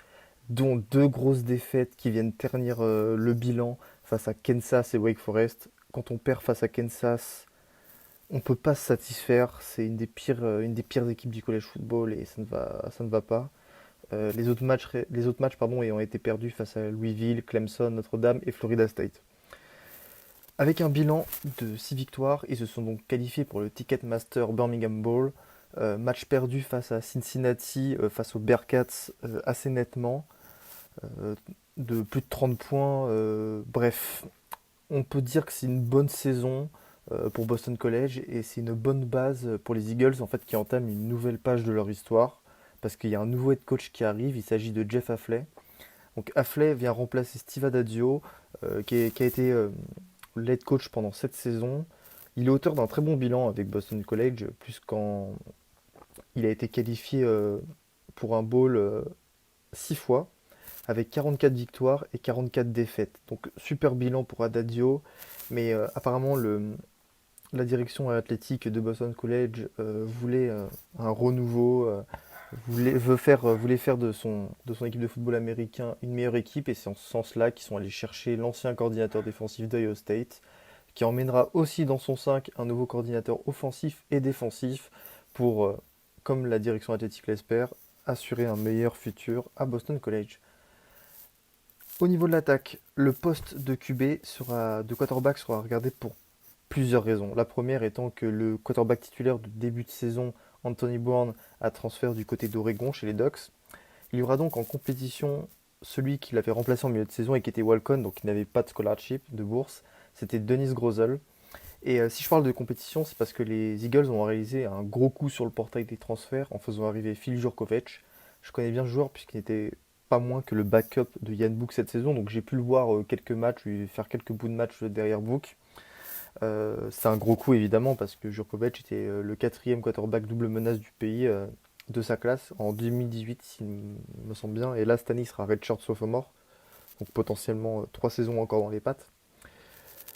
dont 2 grosses défaites qui viennent ternir le bilan face à Kansas et Wake Forest. Quand on perd face à Kansas, on ne peut pas se satisfaire. C'est une des pires équipes du college football et ça ne va pas. Les autres matchs ayant été perdus face à Louisville, Clemson, Notre-Dame et Florida State. Avec un bilan de 6 victoires, ils se sont donc qualifiés pour le Ticketmaster Birmingham Bowl. Match perdu face à Cincinnati, face aux Bearcats assez nettement, de plus de 30 points. Bref, on peut dire que c'est une bonne saison pour Boston College et c'est une bonne base pour les Eagles en fait, qui entament une nouvelle page de leur histoire. Parce qu'il y a un nouveau head coach qui arrive, il s'agit de Jeff Hafley. Donc Hafley vient remplacer Steve Adadio, qui a été l'head coach pendant 7 saisons. Il est auteur d'un très bon bilan avec Boston College, puisqu'il a été qualifié pour un bowl 6 fois. avec 44 victoires et 44 défaites. Donc super bilan pour Adagio, mais apparemment la direction athlétique de Boston College voulait un renouveau, voulait faire de son équipe de football américain une meilleure équipe, et c'est en ce sens-là qu'ils sont allés chercher l'ancien coordinateur défensif d'Ohio State, qui emmènera aussi dans son 5 un nouveau coordinateur offensif et défensif pour, comme la direction athlétique l'espère, assurer un meilleur futur à Boston College. Au niveau de l'attaque, le poste de de quarterback sera regardé pour plusieurs raisons. La première étant que le quarterback titulaire de début de saison, Anthony Brown, a transféré du côté d'Oregon chez les Ducks. Il y aura donc en compétition celui qui l'avait remplacé en milieu de saison et qui était walk-on, donc qui n'avait pas de scholarship, de bourse. C'était Dennis Grosel. Et si je parle de compétition, c'est parce que les Eagles ont réalisé un gros coup sur le portail des transferts en faisant arriver Phil Jurkovec. Je connais bien ce joueur puisqu'il n'était pas moins que le backup de Yann Book cette saison, donc j'ai pu le voir quelques matchs, lui faire quelques bouts de match derrière Book. C'est un gros coup évidemment parce que Jurkovec était le quatrième quarterback double menace du pays de sa classe en 2018 s'il me semble bien, et là cette année il sera redshirt sophomore, donc potentiellement 3 saisons encore dans les pattes.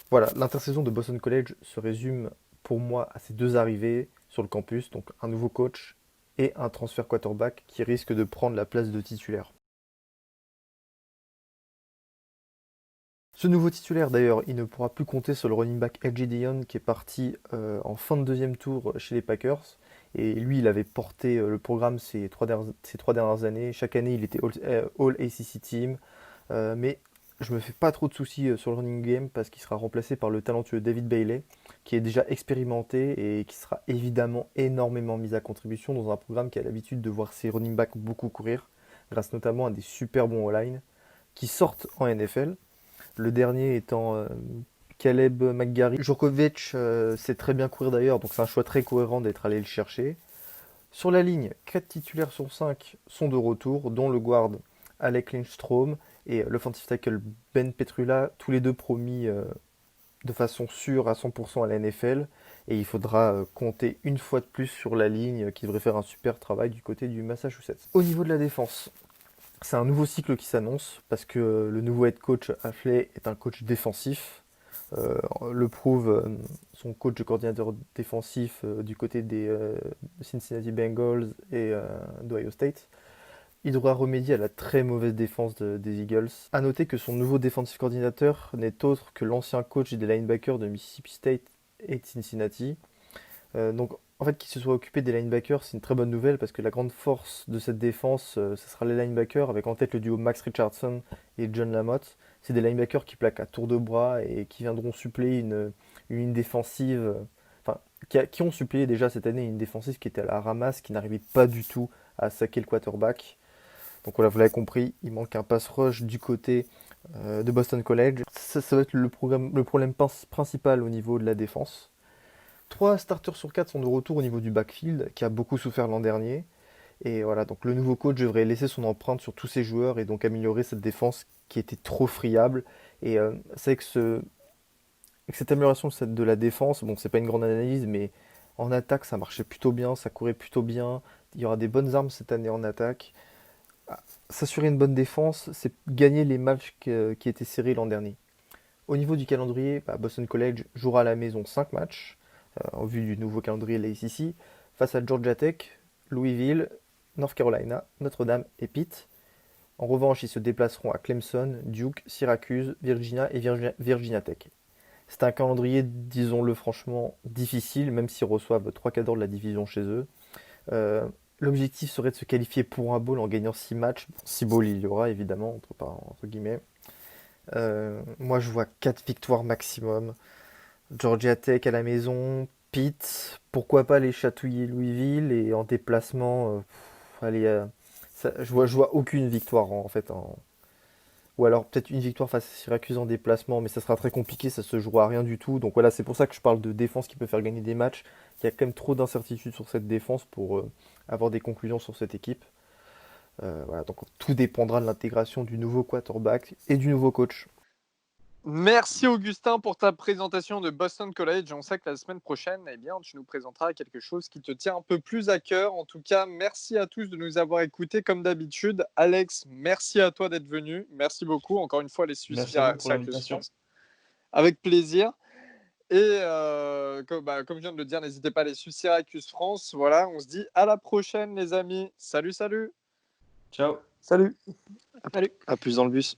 Voilà, l'intersaison de Boston College se résume pour moi à ces deux arrivées sur le campus, donc un nouveau coach et un transfert quarterback qui risque de prendre la place de titulaire. Ce nouveau titulaire d'ailleurs, il ne pourra plus compter sur le running back LJ Dion qui est parti en fin de deuxième tour chez les Packers. Et lui, il avait porté le programme ces 3 dernières années. Chaque année, il était All ACC Team. Mais je me fais pas trop de soucis sur le running game parce qu'il sera remplacé par le talentueux David Bailey, qui est déjà expérimenté et qui sera évidemment énormément mis à contribution dans un programme qui a l'habitude de voir ses running backs beaucoup courir, grâce notamment à des super bons O-line qui sortent en NFL. Le dernier étant Caleb McGarry. Jurkovec sait très bien courir d'ailleurs, donc c'est un choix très cohérent d'être allé le chercher. Sur la ligne, 4 titulaires sur 5 sont de retour, dont le guard Alec Lindstrom et l'offensive tackle Ben Petrula, tous les deux promis de façon sûre à 100% à la NFL. Et il faudra compter une fois de plus sur la ligne qui devrait faire un super travail du côté du Massachusetts. Au niveau de la défense, c'est un nouveau cycle qui s'annonce parce que le nouveau head coach Hafley est un coach défensif. Le prouve son coach de coordinateur défensif du côté des Cincinnati Bengals et d'Ohio State. Il devra remédier à la très mauvaise défense des Eagles. A noter que son nouveau defensive coordinateur n'est autre que l'ancien coach des linebackers de Mississippi State et de Cincinnati. Donc en fait, qu'il se soit occupé des linebackers, c'est une très bonne nouvelle parce que la grande force de cette défense, ce sera les linebackers, avec en tête le duo Max Richardson et John Lamotte. C'est des linebackers qui plaquent à tour de bras et qui viendront suppléer une ligne défensive, enfin, qui ont suppléé déjà cette année une défensive qui était à la ramasse, qui n'arrivait pas du tout à saquer le quarterback. Donc voilà, vous l'avez compris, il manque un pass rush du côté de Boston College. Ça va être le problème principal au niveau de la défense. 3 starters sur 4 sont de retour au niveau du backfield, qui a beaucoup souffert l'an dernier. Et voilà, donc le nouveau coach devrait laisser son empreinte sur tous ses joueurs et donc améliorer cette défense qui était trop friable. Et c'est que cette amélioration de la défense, bon, c'est pas une grande analyse, mais en attaque, ça marchait plutôt bien, ça courait plutôt bien. Il y aura des bonnes armes cette année en attaque. S'assurer une bonne défense, c'est gagner les matchs qui étaient serrés l'an dernier. Au niveau du calendrier, Boston College jouera à la maison 5 matchs, en vue du nouveau calendrier de la ACC, face à Georgia Tech, Louisville, North Carolina, Notre-Dame et Pitt. En revanche, ils se déplaceront à Clemson, Duke, Syracuse, Virginia et Virginia Tech. C'est un calendrier, disons-le franchement, difficile, même s'ils reçoivent 3 cadors de la division chez eux. L'objectif serait de se qualifier pour un bowl en gagnant 6 matchs. 6 bowls il y aura évidemment, entre guillemets. Moi je vois 4 victoires maximum. Georgia Tech à la maison, Pitt, pourquoi pas les chatouiller Louisville, et en déplacement, allez, je vois aucune victoire en fait. Ou alors peut-être une victoire face à Syracuse en déplacement, mais ça sera très compliqué, ça se jouera à rien du tout. Donc voilà, c'est pour ça que je parle de défense qui peut faire gagner des matchs. Il y a quand même trop d'incertitudes sur cette défense pour avoir des conclusions sur cette équipe. Voilà, donc tout dépendra de l'intégration du nouveau quarterback et du nouveau coach. Merci Augustin pour ta présentation de Boston College. On sait que la semaine prochaine, eh bien, tu nous présenteras quelque chose qui te tient un peu plus à cœur. En tout cas, merci à tous de nous avoir écoutés comme d'habitude. Alex, merci à toi d'être venu. Merci beaucoup. Encore une fois, les Suisses Merci à vous pour l'invitation. avec plaisir. Et comme je viens de le dire, n'hésitez pas à aller sur Syracuse France. Voilà, on se dit à la prochaine les amis. Salut, salut. Ciao. Salut. Salut. À plus dans le bus.